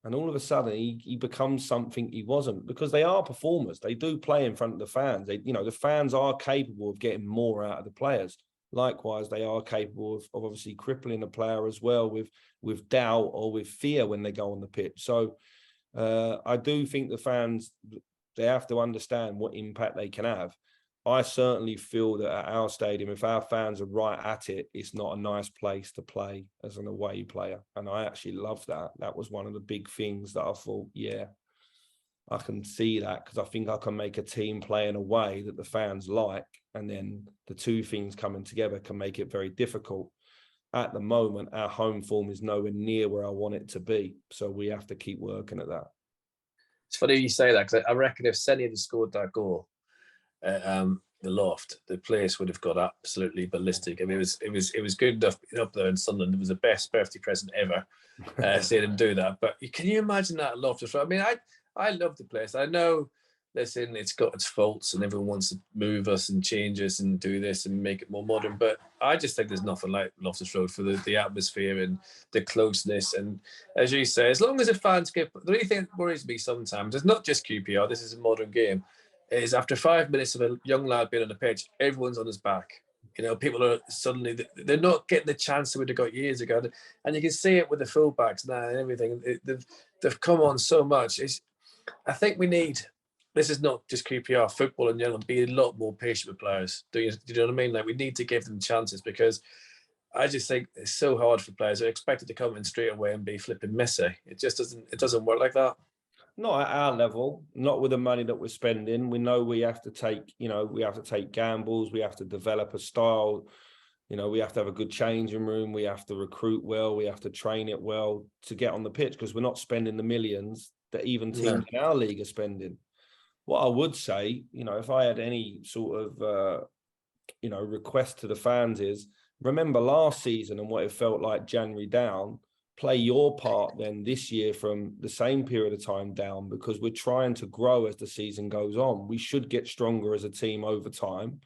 Speaker 4: and all of a sudden he becomes something he wasn't, because they are performers. They do play in front of the fans. You know, the fans are capable of getting more out of the players. Likewise, they are capable of obviously crippling a player as well with doubt or with fear when they go on the pitch. So I do think the fans, they have to understand what impact they can have. I certainly feel that at our stadium, if our fans are right at it, it's not a nice place to play as an away player. And I actually love that. That was one of the big things that I thought, yeah, I can see that, because I think I can make a team play in a way that the fans like, and then the two things coming together can make it very difficult. At the moment, our home form is nowhere near where I want it to be, so we have to keep working at that.
Speaker 1: It's funny you say that, because I reckon if Senny had scored that goal, the loft, the place would have got absolutely ballistic. I mean, it was good enough up there in Sunderland. It was the best birthday present ever. Seeing him do that. But can you imagine that at Loftus Road? I mean, I love the place. I know, listen, it's got its faults, and everyone wants to move us and change us and do this and make it more modern. But I just think there's nothing like Loftus Road for the atmosphere and the closeness. And as you say, as long as the fans get, the only thing that worries me sometimes, it's not just QPR, this is a modern game, is after 5 minutes of a young lad being on the pitch, everyone's on his back. You know, people are suddenly, they're not getting the chance that we'd have got years ago. And you can see it with the fullbacks now and everything. They've come on so much. I think we need, this is not just QPR, football in general, be a lot more patient with players. Do you know what I mean? Like, we need to give them chances, because I just think it's so hard for players. They're expected to come in straight away and be flipping Messi. It just doesn't work like that.
Speaker 4: Not at our level, not with the money that we're spending. We know we have to take, gambles. We have to develop a style. We have to have a good changing room. We have to recruit well. We have to train it well to get on the pitch, because we're not spending the millions that even teams in our league are spending. What I would say, if I had any sort of, request to the fans is, remember last season and what it felt like January down. Play your part then this year from the same period of time down, because we're trying to grow as the season goes on. We should get stronger as a team over time,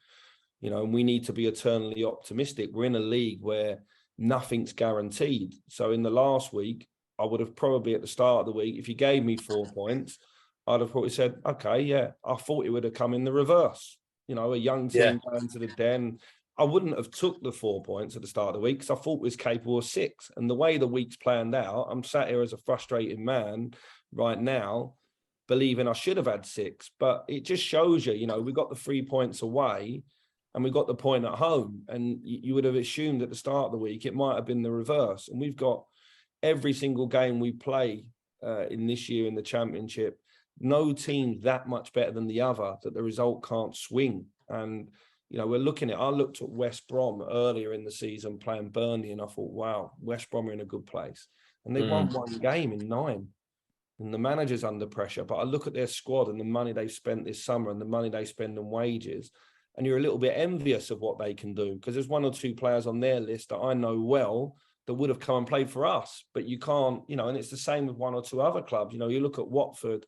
Speaker 4: and we need to be eternally optimistic. We're in a league where nothing's guaranteed. So in the last week, I would have probably at the start of the week, if you gave me 4 points, I'd have probably said, okay, yeah, I thought it would have come in the reverse. A young team going to the Den. I wouldn't have took the 4 points at the start of the week, because I thought we was capable of 6. And the way the week's planned out, I'm sat here as a frustrated man right now, believing I should have had 6. But it just shows you, we got the 3 points away and we got the point at home. And you would have assumed at the start of the week, it might have been the reverse. And we've got every single game we play in this year in the Championship, no team that much better than the other, that the result can't swing. And I looked at West Brom earlier in the season playing Burnley, and I thought, wow, West Brom are in a good place. And they won 1 game in 9. And the manager's under pressure. But I look at their squad and the money they've spent this summer and the money they spend on wages, and you're a little bit envious of what they can do, because there's 1 or 2 players on their list that I know well that would have come and played for us. But you can't, and it's the same with 1 or 2 other clubs. You look at Watford,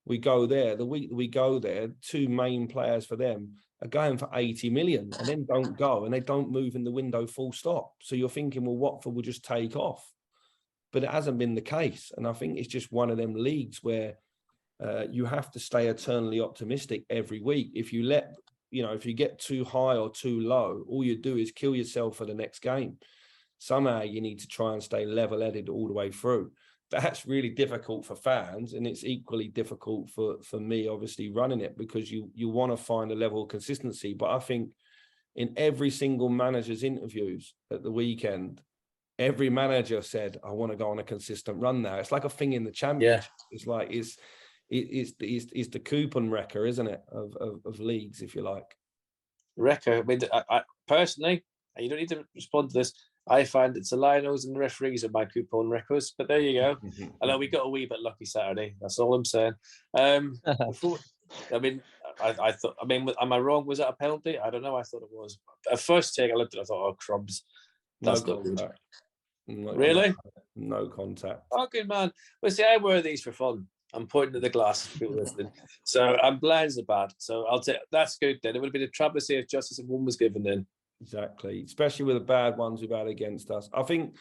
Speaker 4: we go there, the week that we go there, 2 main players for them are going for 80 million and then don't go, and they don't move in the window full stop. So you're thinking, well, Watford will just take off. But it hasn't been the case. And I think it's just one of them leagues where you have to stay eternally optimistic every week. If you if you get too high or too low, all you do is kill yourself for the next game. Somehow you need to try and stay level-headed all the way through. That's really difficult for fans, and it's equally difficult for me, obviously, running it, because you want to find a level of consistency. But I think in every single manager's interviews at the weekend, every manager said, I want to go on a consistent run now. It's like a thing in the Championship. Yeah. It's like it's the coupon wrecker, isn't it, of leagues, if you like.
Speaker 1: Wrecker. I mean, I personally, you don't need to respond to this, I find it's the linos and the referees are my coupon wreckers. But there you go. I know we got a wee bit lucky Saturday. That's all I'm saying. I thought, am I wrong? Was that a penalty? I don't know. I thought it was. At first take, I looked at it, I thought, oh, crumbs. That's not good. Really?
Speaker 4: No contact.
Speaker 1: Oh, good man. Well, see, I wear these for fun. I'm pointing at the glass for people listening. So I'm blind as a bat. So I'll take that's good then. It would have been a travesty if justice if one was given then.
Speaker 4: Exactly, especially with the bad ones we've had against us. I think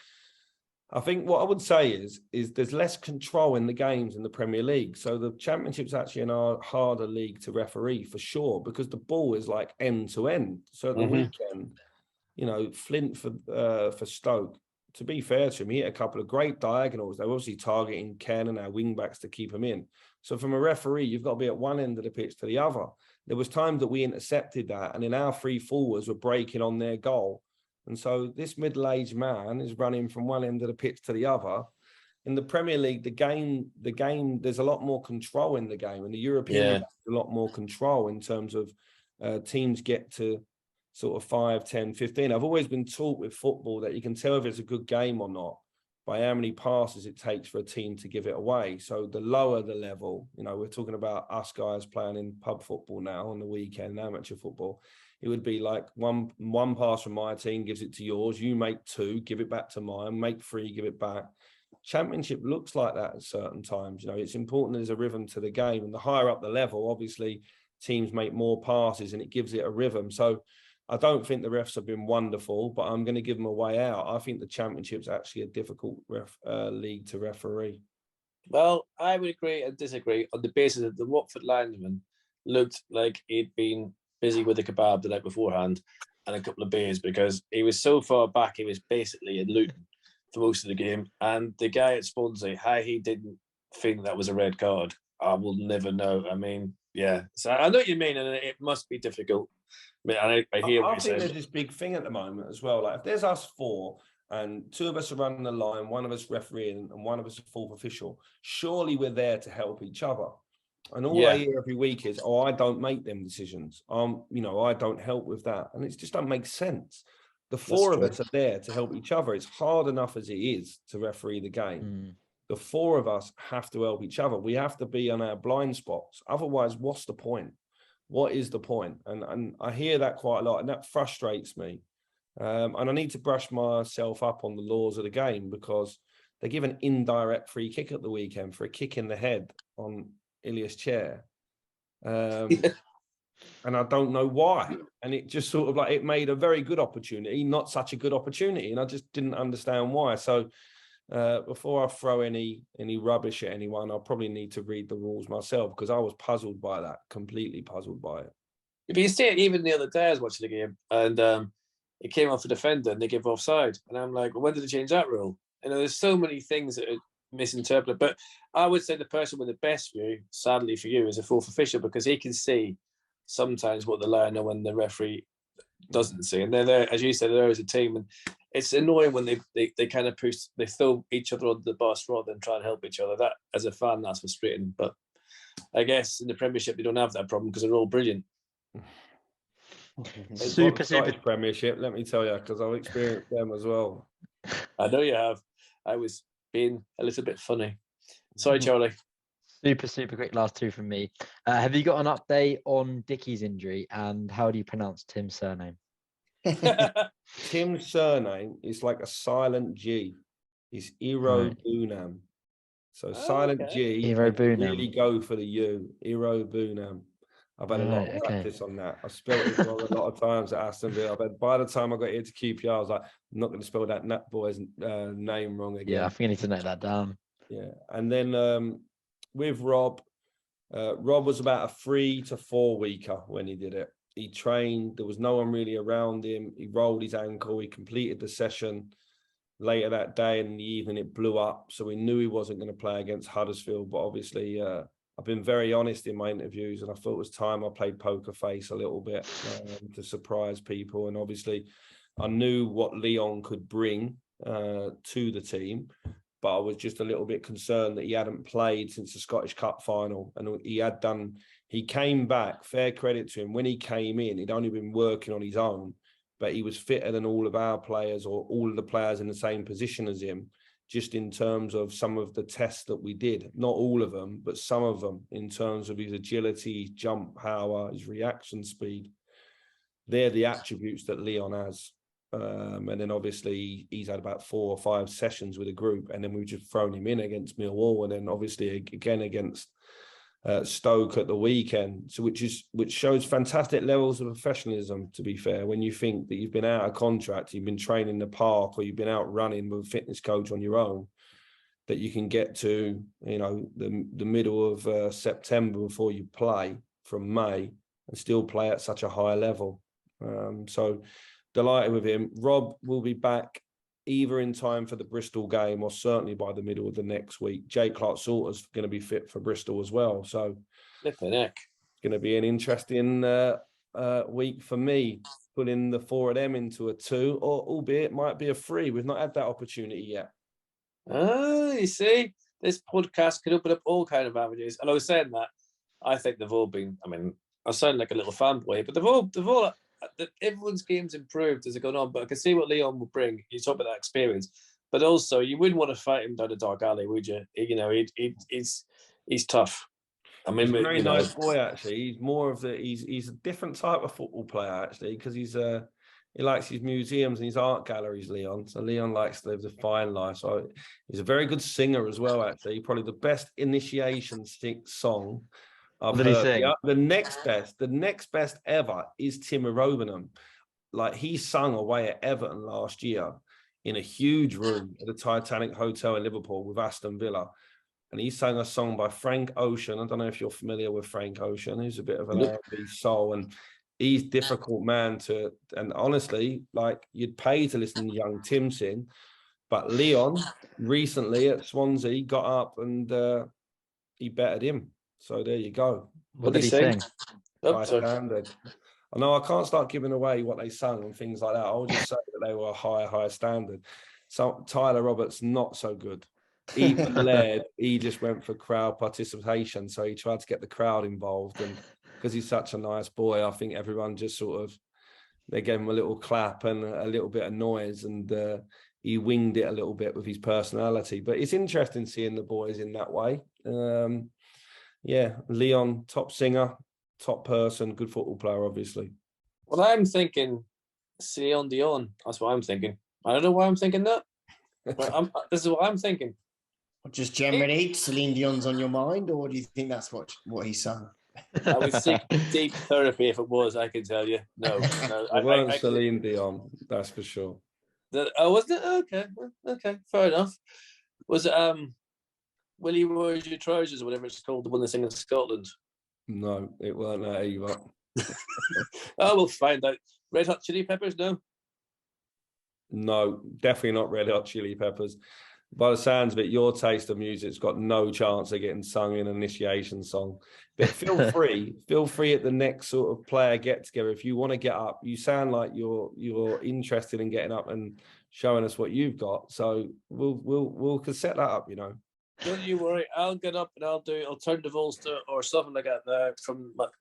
Speaker 4: what I would say is there's less control in the games in the Premier League. So the Championship's actually a harder league to referee for sure, because the ball is like end to end. So at the weekend, Flint for Stoke, to be fair to him, he hit a couple of great diagonals. They're obviously targeting Ken and our wing-backs to keep him in. So from a referee, you've got to be at one end of the pitch to the other. There was times that we intercepted that, and then our 3 forwards were breaking on their goal. And so this middle-aged man is running from one end of the pitch to the other. In the Premier League, the game, there's a lot more control in the game. And the European, a lot more control in terms of teams get to sort of 5, 10, 15. I've always been taught with football that you can tell if it's a good game or not by how many passes it takes for a team to give it away. So the lower the level, you know, we're talking about us guys playing in pub football now on the weekend, amateur football. It would be like one pass from my team gives it to yours. You make 2, give it back to mine. Make 3, give it back. Championship looks like that at certain times. You know, it's important there's a rhythm to the game. And the higher up the level, obviously, teams make more passes and it gives it a rhythm. So I don't think the refs have been wonderful, but I'm going to give them a way out. I think the Championship's actually a difficult league to referee.
Speaker 1: Well, I would agree and disagree on the basis that the Watford linesman looked like he'd been busy with a kebab the night beforehand and a couple of beers, because he was so far back, he was basically in Luton for most of the game. And the guy at Swansea, how he didn't think that was a red card, I will never know. I mean, yeah. So I know what you mean, and it must be difficult. I hear what you're saying.
Speaker 4: I think there's this big thing at the moment as well. Like if there's us 4 and 2 of us are running the line, 1 of us refereeing and 1 of us a 4th official, surely we're there to help each other. And all I hear every week is, I don't make them decisions. You know, I don't help with that. And it just doesn't make sense. The 4 of us are there to help each other. It's hard enough as it is to referee the game. The 4 of us have to help each other. We have to be on our blind spots. Otherwise, what's the point? What is the point? And I hear that quite a lot, and that frustrates me. And I need to brush myself up on the laws of the game, because they give an indirect free kick at the weekend for a kick in the head on Ilias Chair. And I don't know why. And it just sort of like, it made a very good opportunity, not such a good opportunity. And I just didn't understand why. So before I throw any rubbish at anyone, I'll probably need to read the rules myself, because I was puzzled by that, completely puzzled by it.
Speaker 1: But you see it even the other day, I was watching the game, and it came off a defender and they give offside. And I'm like, well, when did they change that rule? You know, there's so many things that are misinterpreted. But I would say the person with the best view, sadly for you, is a 4th official, because he can see sometimes what the line know when the referee doesn't see. And they're there, as you said, they're as a team. And it's annoying when they kind of push, they throw each other under the bus rather than try and help each other. That, as a fan, that's frustrating. But I guess in the Premiership, they don't have that problem because they're all brilliant.
Speaker 3: Super
Speaker 4: Premiership, let me tell you, because I've experienced them as well.
Speaker 1: I know you have. I was being a little bit funny. Sorry, Charlie.
Speaker 3: Super quick last 2 from me. Have you got an update on Dickie's injury, and how do you pronounce Tim's surname?
Speaker 4: Tim's surname is like a silent G. It's Bunam. So silent G, really go for the U. Bunam. I've had a lot of practice on that. I spelled it wrong a lot of times at Aston Villa. But by the time I got here to QPR, I was like, I'm not going to spell that boy's name wrong again.
Speaker 3: Yeah, I think I need to note that down.
Speaker 4: Yeah. And then with Rob, Rob was about a 3 to 4 weeker when he did it. He trained. There was no one really around him. He rolled his ankle. He completed the session. Later that day in the evening, it blew up. So we knew he wasn't going to play against Huddersfield. But obviously, I've been very honest in my interviews, and I thought it was time I played poker face a little bit to surprise people. And obviously, I knew what Leon could bring to the team, but I was just a little bit concerned that he hadn't played since the Scottish Cup final. And he came back, fair credit to him. When he came in, he'd only been working on his own, but he was fitter than all of our players, or all of the players in the same position as him, just in terms of some of the tests that we did. Not all of them, but some of them, in terms of his agility, his jump power, his reaction speed. They're the attributes that Leon has. And then obviously he's had about 4 or 5 sessions with a group, and then we've just thrown him in against Millwall, and then obviously again against Stoke at the weekend. So which shows fantastic levels of professionalism, to be fair, when you think that you've been out of contract, you've been training in the park, or you've been out running with a fitness coach on your own, that you can get to, you know, the middle of September before you play from May, and still play at such a high level. So delighted with him. Rob will be back either in time for the Bristol game, or certainly by the middle of the next week. Jake Clark-Salter's going to be fit for Bristol as well. So
Speaker 1: it's
Speaker 4: going to be an interesting week for me, putting the 4 of them into a 2, or albeit might be a 3. We've not had that opportunity yet.
Speaker 1: You see, this podcast could open up all kind of avenues. And I was saying that I think they've all been, I mean, I sound like a little fanboy, but they've all everyone's game's improved as it gone on, but I can see what Leon will bring. You talk about that experience. but also you wouldn't want to fight him down a dark alley, would you? You know, he's tough. I mean,
Speaker 4: He's a very
Speaker 1: you know,
Speaker 4: nice boy, actually. He's more of the he's a different type of football player, actually, because he likes his museums and his art galleries, Leon. So Leon likes to live the fine life. So he's a very good singer as well, actually. Probably the best initiation song I've
Speaker 3: What did he
Speaker 4: heard.
Speaker 3: sing?
Speaker 4: The next best ever is Timmy Robenham. Like, he sung away at Everton last year in a huge room at the Titanic Hotel in Liverpool with Aston Villa. And he sang a song by Frank Ocean. I don't know if you're familiar with Frank Ocean. He's a bit of an R&B soul, and he's difficult man to. And honestly, like, you'd pay to listen to young Tim sing, but Leon recently at Swansea got up and he bettered him. So there you go.
Speaker 3: What did he sing?
Speaker 4: High standard. I know I can't start giving away what they sung and things like that. I'll just say that they were a high standard. So Tyler Roberts, not so good. Even Laird, he just went for crowd participation. So he tried to get the crowd involved. And because he's such a nice boy, I think everyone just sort of, they gave him a little clap and a little bit of noise. And he winged it a little bit with his personality. But it's interesting seeing the boys in that way. Yeah, Leon, top singer, top person, good football player, obviously.
Speaker 1: Well, I'm thinking Celine Dion. That's what I'm thinking. I don't know why I'm thinking that, but this is what I'm thinking.
Speaker 2: Just generally, Celine Dion's on your mind, or do you think that's what he sung?
Speaker 1: I would seek deep therapy if it was, I can tell you. No.
Speaker 4: It weren't Celine Dion, that's for sure.
Speaker 1: Wasn't it? Okay, fair enough. Was it Willie Wears Your Trousers, or whatever it's called, the one they sing in Scotland?
Speaker 4: No, it weren't that either.
Speaker 1: We'll find out. Red Hot Chili Peppers, no?
Speaker 4: No, definitely not Red Hot Chili Peppers. By the sounds of it, your taste of music's got no chance of getting sung in an initiation song. But feel free at the next sort of player get together. If you want to get up, you sound like you're interested in getting up and showing us what you've got. So we'll set that up, you know.
Speaker 1: Don't you worry, I'll get up and I'll do alternative Ulster or something like that.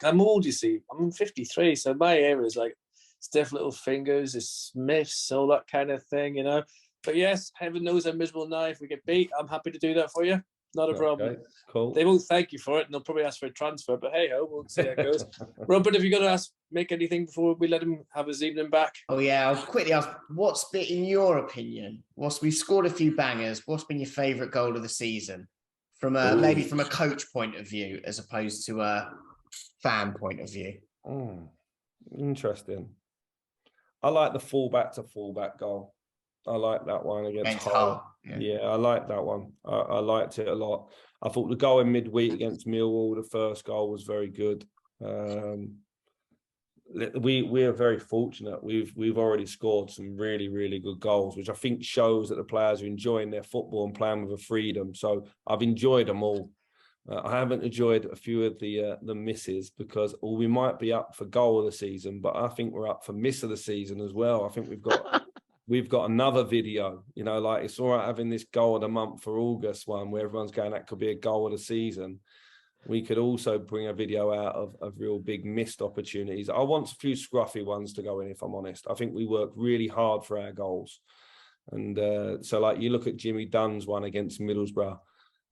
Speaker 1: I'm old, you see. I'm 53, so my area is like Stiff Little Fingers, the Smiths, all that kind of thing, you know. But yes, heaven knows I'm miserable now. If we get beat, I'm happy to do that for you. Not a problem.
Speaker 4: Okay, cool.
Speaker 1: They won't thank you for it, and they'll probably ask for a transfer. But hey ho, we'll see how it goes. Robert, have you got to make anything before we let him have his evening back?
Speaker 2: Oh yeah, I'll quickly ask. What's been, in your opinion? We've scored a few bangers. What's been your favourite goal of the season, from maybe from a coach point of view as opposed to a fan point of view?
Speaker 4: Interesting. I like the fullback to fullback goal. I like that one against Hull. Yeah, I like that one. I liked it a lot. I thought the goal in midweek against Millwall, the first goal, was very good. We are very fortunate. We've already scored some really, really good goals, which I think shows that the players are enjoying their football and playing with a freedom. So I've enjoyed them all. I haven't enjoyed a few of the misses because we might be up for goal of the season, but I think we're up for miss of the season as well. I think we've got another video, you know, like it's all right having this goal of the month for August one where everyone's going, that could be a goal of the season. We could also bring a video out of real big missed opportunities. I want a few scruffy ones to go in, if I'm honest. I think we work really hard for our goals. And so like you look at Jimmy Dunn's one against Middlesbrough,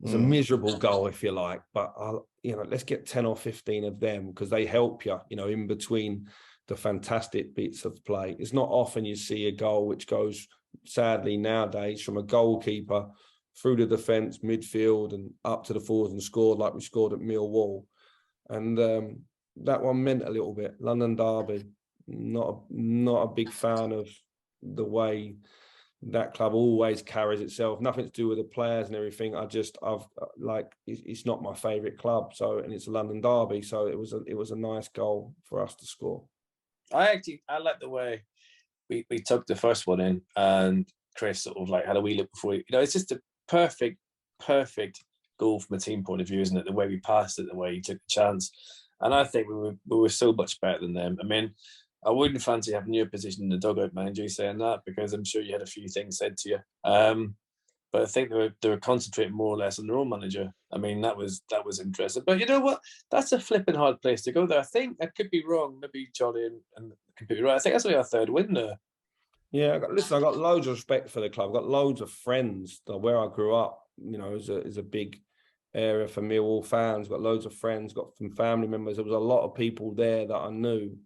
Speaker 4: it's a miserable goal, if you like, but let's get 10 or 15 of them because they help you, you know, in between the fantastic bits of play. It's not often you see a goal which goes, sadly nowadays, from a goalkeeper through the defence, midfield, and up to the forwards and scored like we scored at Millwall. And that one meant a little bit. London derby, not a big fan of the way that club always carries itself. Nothing to do with the players and everything. It's not my favourite club. So, and it's a London derby, so it was a nice goal for us to score.
Speaker 1: I like the way we took the first one in, and Chris sort of like had a wee look before. You know, it's just a perfect goal from a team point of view, isn't it? The way we passed it, the way he took the chance, and I think we were so much better than them. I mean, I wouldn't fancy having your position in the dugout, mind you, saying that, because I'm sure you had a few things said to you. But I think they were concentrating more or less on their own manager. I mean, that was interesting. But you know what? That's a flipping hard place to go there. I think I could be wrong. Maybe Johnny and could be right. I think that's only our third win there.
Speaker 4: Yeah, listen, I got loads of respect for the club. I've got loads of friends. Where I grew up, you know, is a big area for Millwall fans. Got loads of friends, got some family members. There was a lot of people there that I knew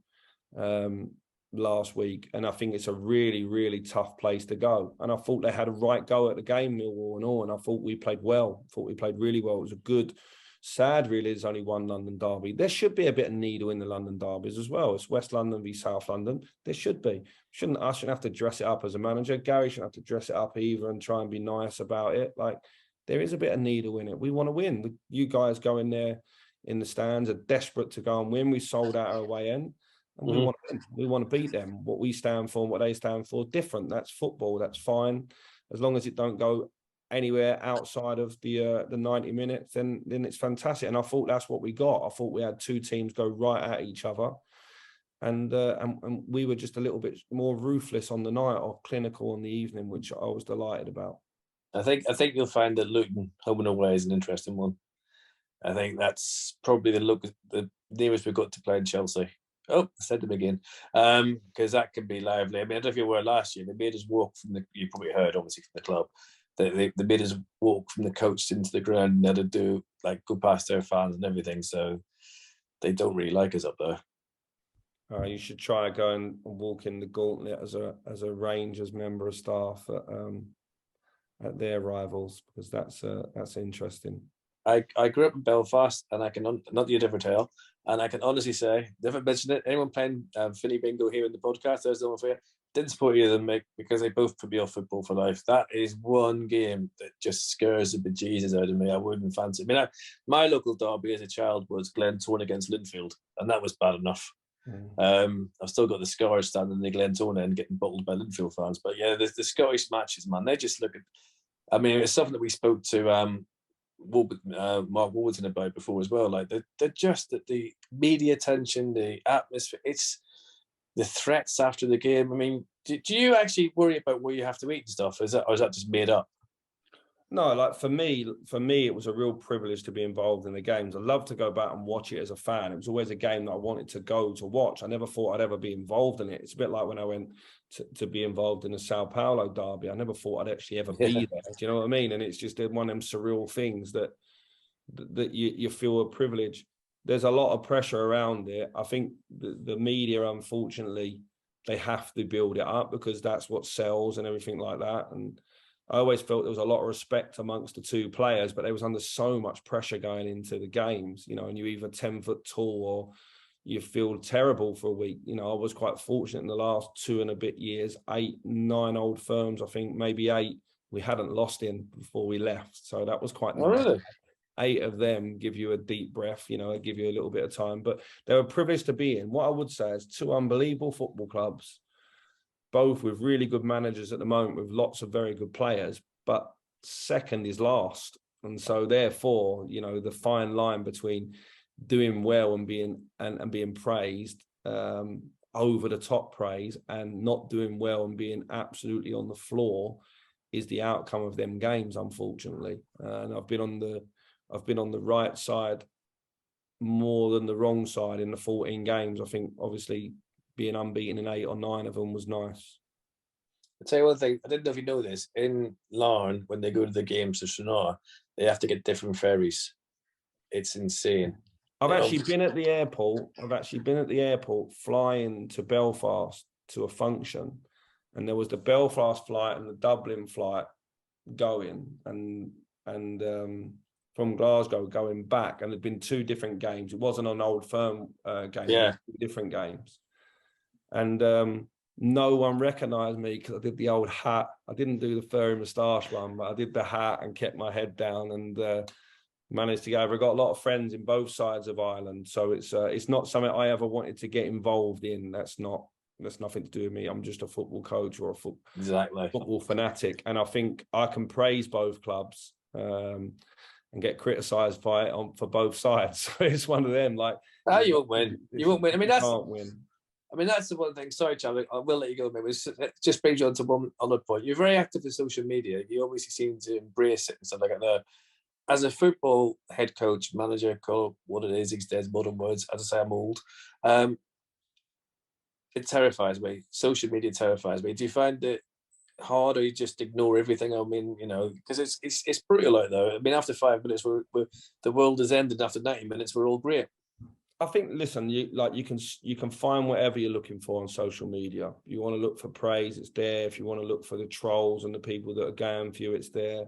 Speaker 4: last week, and I think it's a really, really tough place to go. And I thought they had a right go at the game, Millwall and all, and I thought we played well. I thought we played really well. It was a good. Sad, really, there's only one London derby. There should be a bit of needle in the London derbies as well. It's West London v South London. There should be. I shouldn't have to dress it up as a manager. Gary shouldn't have to dress it up either and try and be nice about it. Like, there is a bit of needle in it. We want to win. You guys go in there in the stands are desperate to go and win. We sold out our way in, and we want to win. We want to beat them. What we stand for and what they stand for, different. That's football. That's fine, as long as it don't go anywhere outside of the 90 minutes, then it's fantastic. And I thought that's what we got. I thought we had two teams go right at each other, and we were just a little bit more ruthless on the night, or clinical on the evening, which I was delighted about.
Speaker 1: I think you'll find that Luton home and away is an interesting one. I think that's probably the nearest we got to playing Chelsea. Oh, I said them again, because that can be lively. I mean, I don't know if you were last year. They made us walk from the. You probably heard, obviously, from the club. They made us walk from the coach into the ground, and had to go past their fans and everything. So they don't really like us up there.
Speaker 4: You should try go and walk in the gauntlet as a Rangers member of staff at their rivals, because that's interesting.
Speaker 1: I grew up in Belfast, and I can not you never tell, and I can honestly say, never mention it. Anyone playing Finny Bingo here in the podcast, there's no one for you. Didn't support either of them, Mick, because they both put me off football for life. That is one game that just scares the bejesus out of me. I wouldn't fancy. I mean, my local derby as a child was Glentoran against Linfield, and that was bad enough. I've still got the scars standing in the Glentoran end getting bottled by Linfield fans. But yeah, the Scottish matches, man, they just look at. I mean, it's something that we spoke to Mark Warburton about before as well. Like they're just the media attention, the atmosphere. It's the threats after the game. I mean, do you actually worry about where you have to eat and stuff? Or is that just made up?
Speaker 4: No, like for me, it was a real privilege to be involved in the games. I love to go back and watch it as a fan. It was always a game that I wanted to go to watch. I never thought I'd ever be involved in it. It's a bit like when I went to be involved in the Sao Paulo derby. I never thought I'd actually ever be there. Do you know what I mean? And it's just one of them surreal things that you feel a privilege. There's a lot of pressure around it. I think the media, unfortunately, they have to build it up because that's what sells and everything like that. And I always felt there was a lot of respect amongst the two players, but they was under so much pressure going into the games, you know, and you're either 10 foot tall or you feel terrible for a week. You know, I was quite fortunate in the last 2 and a bit years, 8, 9 old firms, I think maybe 8, we hadn't lost in before we left. So that was quite nice.
Speaker 1: Really?
Speaker 4: 8 of them give you a deep breath, you know, give you a little bit of time, but they were privileged to be in. What I would say is 2 unbelievable football clubs, both with really good managers at the moment, with lots of very good players, but second is last. And so therefore, you know, the fine line between doing well and being praised, over the top praise, and not doing well and being absolutely on the floor is the outcome of them games, unfortunately. And I've been on the right side more than the wrong side in the 14 games. I think obviously being unbeaten in 8 or 9 of them was nice.
Speaker 1: I'll tell you one thing, I didn't know if you know this, in Larne, when they go to the games to Stranraer, they have to get different ferries. It's insane.
Speaker 4: I've actually been at the airport flying to Belfast to a function, and there was the Belfast flight and the Dublin flight going, and from Glasgow going back, and there'd been 2 different games. It wasn't an Old Firm game,
Speaker 1: yeah,
Speaker 4: 2 different games. And no one recognised me because I did the old hat. I didn't do the furry moustache one, but I did the hat and kept my head down and managed to go over. I got a lot of friends in both sides of Ireland, so it's not something I ever wanted to get involved in. That's nothing to do with me. I'm just a football coach or a football fanatic, and I think I can praise both clubs and get criticised by it for both sides. So it's one of them. Like,
Speaker 1: you won't win. You won't win. I mean,
Speaker 4: can't win.
Speaker 1: I mean, that's the one thing. Sorry, Charlie, I will let you go. Maybe it just brings you on to one other point. You're very active in social media. You obviously seem to embrace it and stuff like that. As a football head coach, manager, call it what it is these days, modern words. As I say, I'm old. it terrifies me. Social media terrifies me. Do you find it hard, or you just ignore everything? I mean, because it's brutal out there. I mean, after 5 minutes, we're the world has ended. After 90 minutes, we're all great.
Speaker 4: I think, listen, you can find whatever you're looking for on social media. You want to look for praise, it's there. If you want to look for the trolls and the people that are going for you, it's there.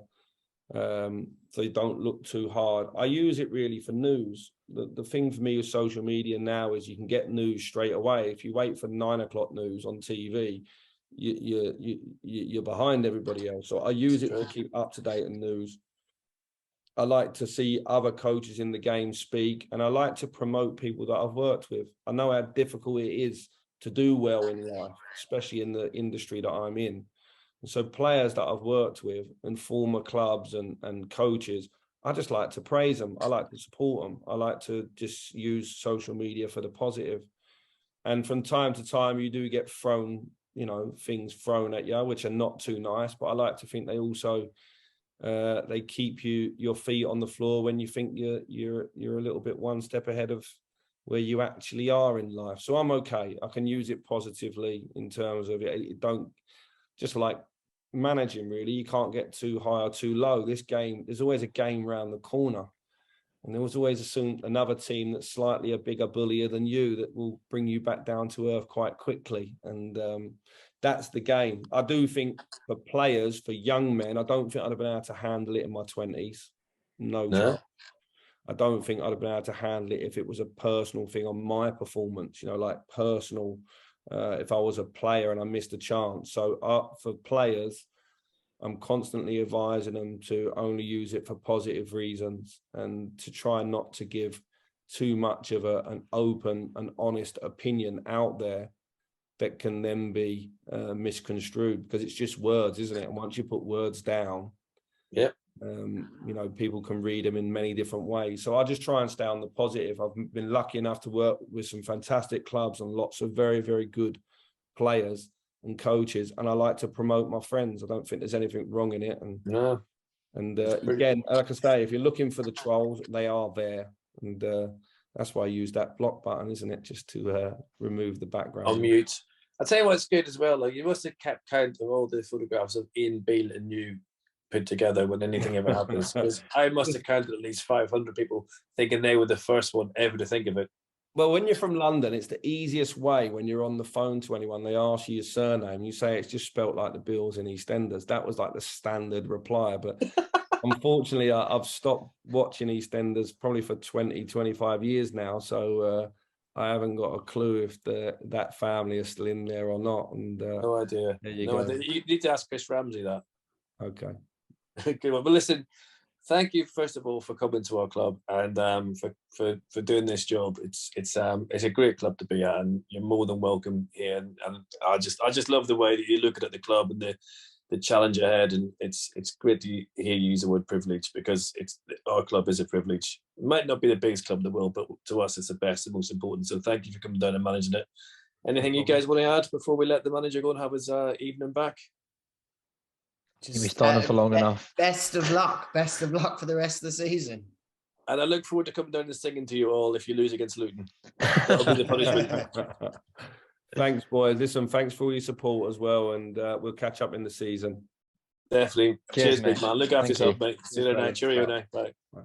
Speaker 4: So you don't look too hard. I use it really for news. The thing for me with social media now is you can get news straight away. If you wait for 9 o'clock news on TV, you're behind everybody else. So I use it to keep up to date on news. I like to see other coaches in the game speak, and I like to promote people that I've worked with. I know how difficult it is to do well in life, especially in the industry that I'm in. And so players that I've worked with and former clubs and coaches, I just like to praise them. I like to support them. I like to just use social media for the positive. And from time to time, you do get thrown, things thrown at you, which are not too nice. But I like to think they also they keep your feet on the floor when you think you're a little bit one step ahead of where you actually are in life. So I'm okay. I can use it positively in terms of it. Don't, just like managing, really, you can't get too high or too low. This game, there's always a game round the corner, and there was always another team that's slightly a bigger bullier than you that will bring you back down to earth quite quickly. And that's the game. I do think for players, for young men, I don't think I'd have been able to handle it in my 20s. No chance. I don't think I'd have been able to handle it if it was a personal thing on my performance, like personal, if I was a player and I missed a chance. So for players, I'm constantly advising them to only use it for positive reasons and to try not to give too much of an open and honest opinion out there that can then be misconstrued, because it's just words, isn't it? And once you put words down, people can read them in many different ways. So I just try and stay on the positive. I've been lucky enough to work with some fantastic clubs and lots of very, very good players and coaches, and I like to promote my friends. I don't think there's anything wrong in it. And again, like I say, if you're looking for the trolls, they are there, and that's why I use that block button, isn't it? Just to remove the background.
Speaker 1: On mute. I'll tell you what's good as well. Like, you must have kept count of all the photographs of Ian Beale and you put together when anything ever happens. Because I must have counted at least 500 people thinking they were the first one ever to think of it.
Speaker 4: Well, when you're from London, it's the easiest way. When you're on the phone to anyone, they ask you your surname. You say it's just spelt like the Beales in EastEnders. That was like the standard reply. But unfortunately, I've stopped watching EastEnders probably for 20, 25 years now. So I haven't got a clue if that family is still in there or not. And
Speaker 1: no idea.
Speaker 4: There you go.
Speaker 1: You need to ask Chris Ramsey that.
Speaker 4: Okay.
Speaker 1: Good one. But listen, thank you first of all for coming to our club and for doing this job. It's a great club to be at, and you're more than welcome here. And I just love the way that you're looking at the club and the challenge ahead. And it's great to hear you use the word privilege, because our club is a privilege. It might not be the biggest club in the world, but to us it's the best and most important. So thank you for coming down and managing it. Anything you guys want to add before we let the manager go and have his evening back?
Speaker 3: We've been starting for long enough.
Speaker 2: Best of luck for the rest of the season.
Speaker 1: And I look forward to coming down and singing to you all if you lose against Luton. That'll be the punishment.
Speaker 4: Thanks, boys. Listen, thanks for all your support as well, and we'll catch up in the season.
Speaker 1: Definitely. Cheers, big
Speaker 3: mate.
Speaker 1: man. Look after
Speaker 3: Thank
Speaker 1: yourself,
Speaker 3: you.
Speaker 1: mate. See you later now. Cheerio now. Bye.
Speaker 4: Bye.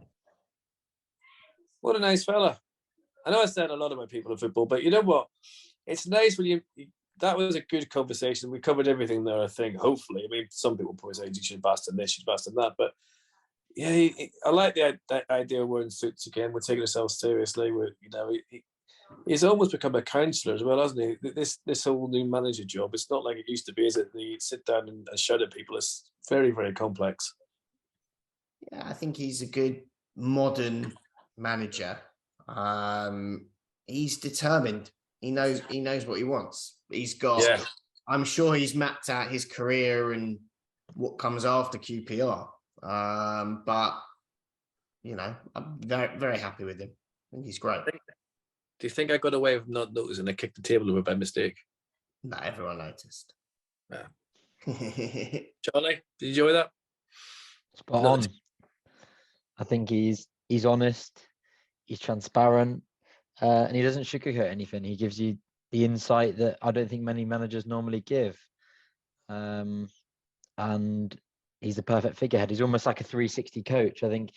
Speaker 1: What a nice fella. I know I said a lot about people in football, but you know what? It's nice when that was a good conversation. We covered everything there, I think, hopefully. I mean, some people probably say you should bast on this, you should bast on that. But yeah, I like the idea of wearing suits again. We're taking ourselves seriously. He's almost become a counsellor as well, hasn't he? This whole new manager job, it's not like it used to be, is it? You sit down and shout at people. It's very, very complex.
Speaker 2: Yeah, I think he's a good modern manager. He's determined. He knows what he wants. He's got. Yeah. I'm sure he's mapped out his career and what comes after QPR. But I'm very, very happy with him. I think he's great.
Speaker 1: Do you think I got away with not noticing I kicked the table over by mistake?
Speaker 2: No, everyone noticed.
Speaker 1: Yeah. Charlie, did you enjoy that?
Speaker 3: Spot on. I think he's honest, he's transparent, and he doesn't sugarcoat anything. He gives you the insight that I don't think many managers normally give. And he's the perfect figurehead. He's almost like a 360 coach. I think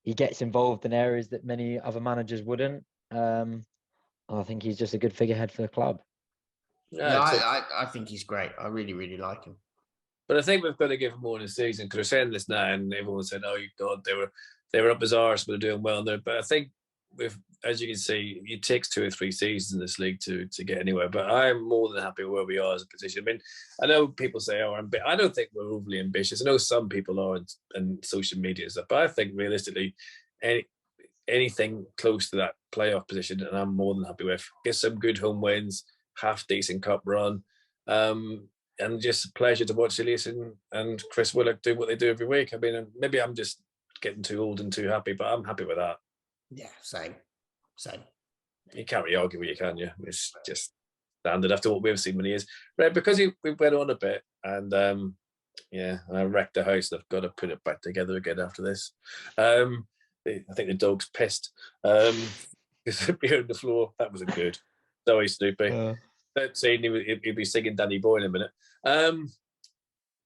Speaker 3: he gets involved in areas that many other managers wouldn't. I think he's just a good figurehead for the club.
Speaker 2: Yeah, I think he's great. I really, really like him.
Speaker 1: But I think we've got to give him more in the season, because we're saying this now, and everyone's saying, "Oh God, they were up his arse, but they're doing well there." But I think, as you can see, it takes 2 or 3 seasons in this league to get anywhere. But I'm more than happy where we are as a position. I mean, I know people say, "Oh, I don't think we're overly ambitious." I know some people are in social media and stuff, but I think realistically, anything close to that playoff position, and I'm more than happy with. Get some good home wins, half decent cup run. And just a pleasure to watch Elias and Chris Willock do what they do every week. I mean, maybe I'm just getting too old and too happy, but I'm happy with that.
Speaker 2: Yeah, same.
Speaker 1: You can't really argue with you, can you? It's just standard after what we've seen many years. Right, because we went on a bit, and I wrecked the house, and I've got to put it back together again after this. I think the dog's pissed. Because behind the floor, that wasn't good. Sorry, Snoopy. 13, he'll be singing Danny Boy in a minute.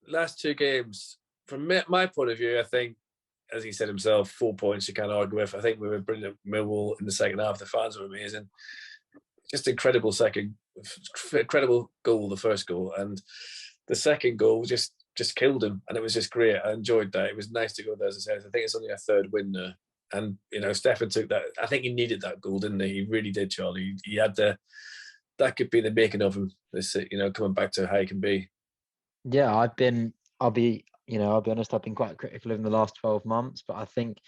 Speaker 1: Last 2 games, from my point of view, I think, as he said himself, 4 points you can't argue with. I think we were brilliant at Millwall in the second half. The fans were amazing. Just incredible goal, the first goal. And the second goal just killed him. And it was just great. I enjoyed that. It was nice to go there, as I said. I think it's only a 3rd win now. And, Stefan took that. I think he needed that goal, didn't he? He really did, Charlie. He had that could be the making of him. This, coming back to how he can be.
Speaker 3: Yeah, I'll be honest, I've been quite critical of him the last 12 months, but I think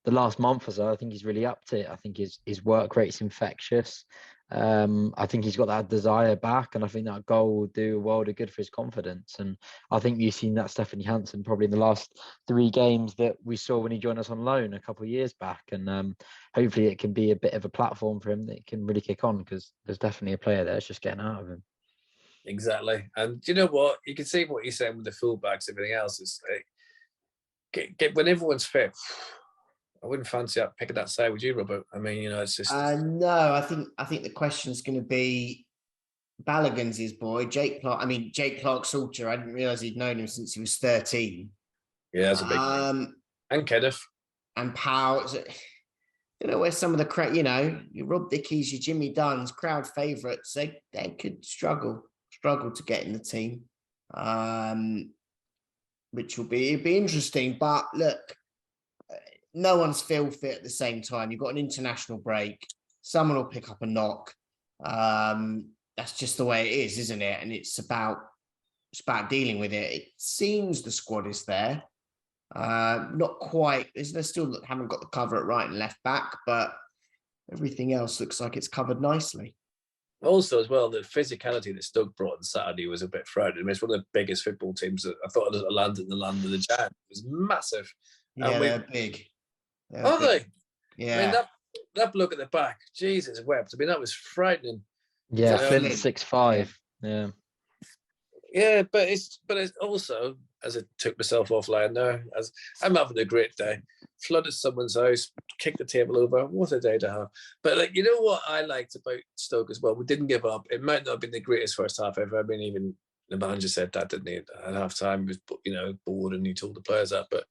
Speaker 3: the last month or so, I think he's really upped it. I think his work rate's infectious. I think he's got that desire back, and I think that goal will do a world of good for his confidence. And I think you've seen that Stefan Johansson probably in the last 3 games that we saw when he joined us on loan a couple of years back. And hopefully it can be a bit of a platform for him that can really kick on, because there's definitely a player there that's just getting out of him.
Speaker 1: Exactly. And you know what? You can see what he's saying with the fullbacks, everything else. Is when everyone's fit, I wouldn't fancy picking that side, would you, Robert? I mean, it's just...
Speaker 2: No, I think the question's going to be Balogun's his boy, Jake Clark-Salter. I didn't realise he'd known him since he was 13.
Speaker 1: Yeah, that's a big thing. And Kenneth. And
Speaker 2: Powell. Where some of the, your Rob Dickies, your Jimmy Dunns, crowd favourites, they could struggle to get in the team, which will be interesting. But look, no one's feel fit at the same time. You've got an international break. Someone will pick up a knock. That's just the way it is, isn't it? And it's about dealing with it. It seems the squad is there. Not quite. They still haven't got the cover at right and left back, but everything else looks like it's covered nicely.
Speaker 1: Also, as well, the physicality that Stoke brought on Saturday was a bit frightening. I mean, it's one of the biggest football teams that I thought had landed in the land of the giant. It was massive.
Speaker 2: Yeah, they're big.
Speaker 1: Are they?
Speaker 2: Yeah.
Speaker 1: I mean, that bloke at the back, Jesus wept. I mean, that was frightening.
Speaker 3: Yeah, Flint 6'5". Yeah.
Speaker 1: Yeah, but it's also, as I took myself offline now, as I'm having a great day, flooded someone's house, kicked the table over. What a day to have. But you know what I liked about Stoke as well? We didn't give up. It might not have been the greatest first half ever. I mean, even the manager said that, didn't he? At half time, he was bored, and he told the players that. But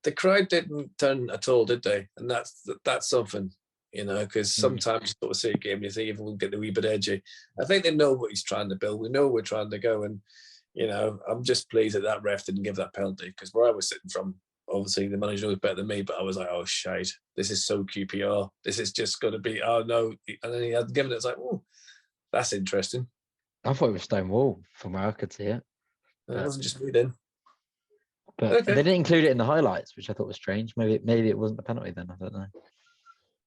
Speaker 1: the crowd didn't turn at all, did they? And that's something. Because sometimes you sort of see a game and you think even we'll get a wee bit edgy. I think they know what he's trying to build. We know we're trying to go. And, I'm just pleased that ref didn't give that penalty, because where I was sitting from, obviously the manager knows better than me, but I was like, oh, shite. This is so QPR. This is just going to be, oh, no. And then he hadn't given it. It's like, oh, that's interesting.
Speaker 3: I thought it was Stonewall from where I could see it.
Speaker 1: It wasn't just me then.
Speaker 3: But okay. They didn't include it in the highlights, which I thought was strange. Maybe it wasn't a penalty then. I don't know.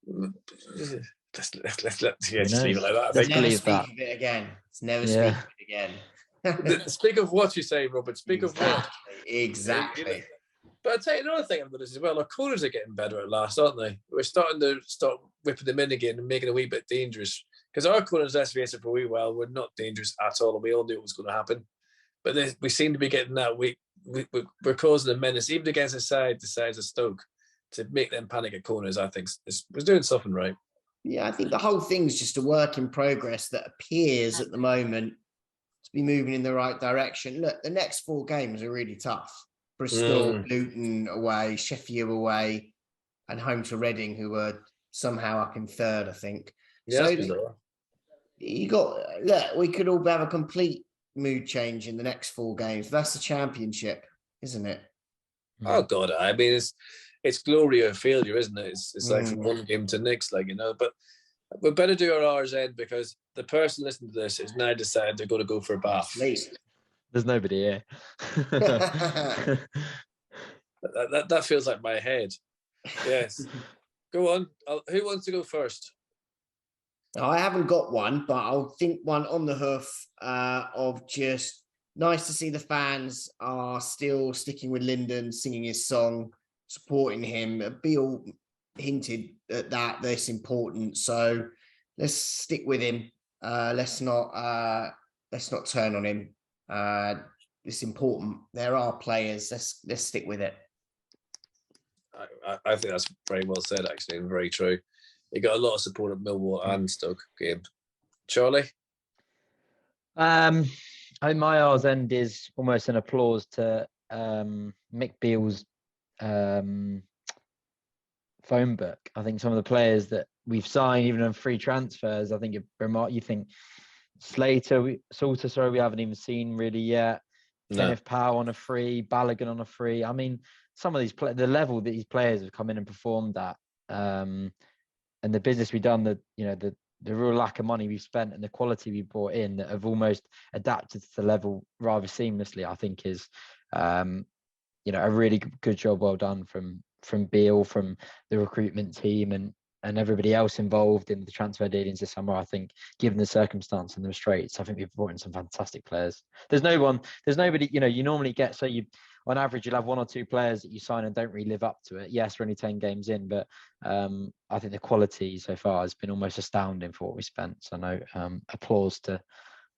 Speaker 1: Let's just leave it like that.
Speaker 2: Let's never speak of it again. Let's never speak of it again.
Speaker 1: Speak of what you say, Robert. Speak of what.
Speaker 2: Exactly.
Speaker 1: But I'll tell you another thing I've noticed as well. Our corners are getting better at last, aren't they? We're starting to whipping them in again and making it a wee bit dangerous. Because our corners, let's face it, for a wee while, were not dangerous at all, and we all knew it was going to happen. But we seem to be getting that. We're causing a menace, even against the size of Stoke, to make them panic at corners. I think was doing something right.
Speaker 2: Yeah, I think the whole thing's just a work in progress that appears at the moment to be moving in the right direction. Look, the next 4 games are really tough. Bristol, Luton away, Sheffield away, and home to Reading, who were somehow up in 3rd, I think.
Speaker 1: Yeah, that's bizarre.
Speaker 2: You got, look, we could all have a complete mood change in the next 4 games. That's the Championship, isn't it?
Speaker 1: Oh God, I mean, it's glory or failure, isn't it? It's like from one game to the next, like, you know. But we better do our R's end, because the person listening to this is now decided they're going to go for a bath.
Speaker 3: There's nobody here.
Speaker 1: that feels like my head. Yes. Go on. Who wants to go first?
Speaker 2: I haven't got one, but I'll think one on the hoof of just nice to see the fans are still sticking with Lyndon, singing his song, supporting him. Beale hinted at that. That's important. So let's stick with him. Let's not turn on him. It's important. There are players. Let's stick with it.
Speaker 1: I think that's very well said, actually, and very true. You got a lot of support at Millwall and Stoke game. Charlie?
Speaker 3: I think my R's end is almost an applause to Mick Beale's phone book. I think some of the players that we've signed, even on free transfers, I think you think Salter, we haven't even seen really yet.
Speaker 1: No.
Speaker 3: Kenneth Powell on a free, Balogun on a free. I mean, some of these the level that these players have come in and performed at, and the business we've done, the real lack of money we've spent and the quality we brought in that have almost adapted to the level rather seamlessly, I think is, a really good job well done from Beale, from the recruitment team and everybody else involved in the transfer dealings this summer. I think, given the circumstance and the restraints, I think we've brought in some fantastic players. There's nobody, you normally get, on average, you'll have 1 or 2 players that you sign and don't really live up to it. Yes, we're only 10 games in, but I think the quality so far has been almost astounding for what we spent. So no, applause to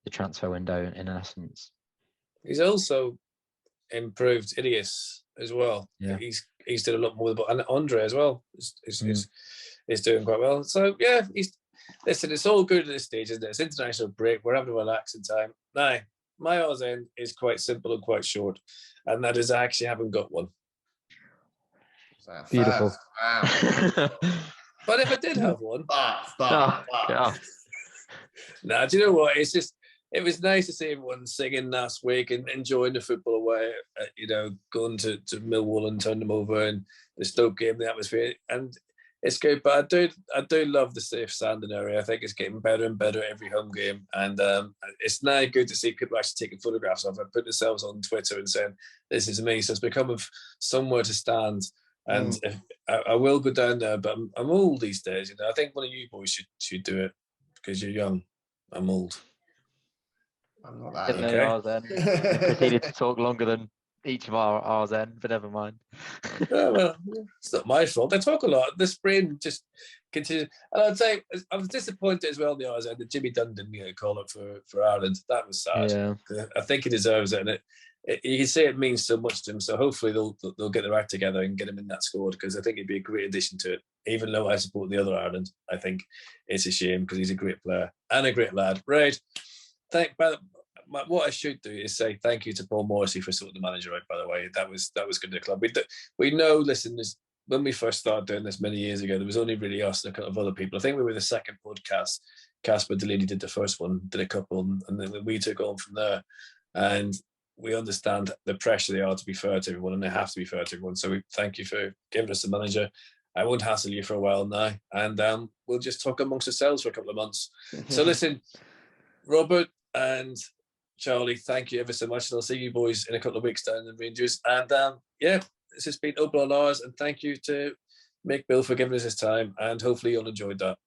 Speaker 3: the transfer window in essence.
Speaker 1: He's also improved Idios as well.
Speaker 3: Yeah.
Speaker 1: He's done a lot more, and Andre as well is doing quite well. So yeah, it's all good at this stage, isn't it? It's international break. We're having a relaxing time. Now, my R's end is quite simple and quite short, and that is I actually haven't got one.
Speaker 3: Beautiful.
Speaker 2: Wow.
Speaker 1: But if I did have one,
Speaker 3: Yeah.
Speaker 1: Nah, do you know what? It was nice to see everyone singing last week and enjoying the football away. Going to Millwall and turning them over, and the Stoke game, the atmosphere, and it's good. But I do love the safe standing area. I think it's getting better and better every home game, and it's now good to see people actually taking photographs of it, putting themselves on Twitter and saying this is me. So it's become somewhere to stand. And I will go down there, but I'm old these days. I think one of you boys should do it because you're young. I'm old.
Speaker 2: I'm not that.
Speaker 3: Okay. R's end. We proceeded to talk longer than each of our R's end, but never mind.
Speaker 1: Well, it's not my fault. I talk a lot. This brain just continues. And I'd say I was disappointed as well in the R's end that Jimmy Dunn didn't get a call up for Ireland. That was sad.
Speaker 3: Yeah.
Speaker 1: I think he deserves it, and you can say it means so much to him. So hopefully they'll get their act together and get him in that squad, because I think it'd be a great addition to it. Even though I support the other Ireland, I think it's a shame because he's a great player and a great lad. Right. What I should do is say thank you to Paul Morrissey for sorting the manager out. By the way, that was good to the club. We know. Listen, when we first started doing this many years ago, there was only really us and a couple of other people. I think we were the second podcast. Casper Delaney did the first one, did a couple, and then we took on from there. And we understand the pressure they are to be fair to everyone, and they have to be fair to everyone. So we thank you for giving us the manager. I won't hassle you for a while now, and we'll just talk amongst ourselves for a couple of months. So listen, Robert and Charlie, thank you ever so much, and I'll see you boys in a couple of weeks down in Rangers. And this has been Open on Ours, and thank you to Mick Beale for giving us his time, and hopefully you all enjoyed that.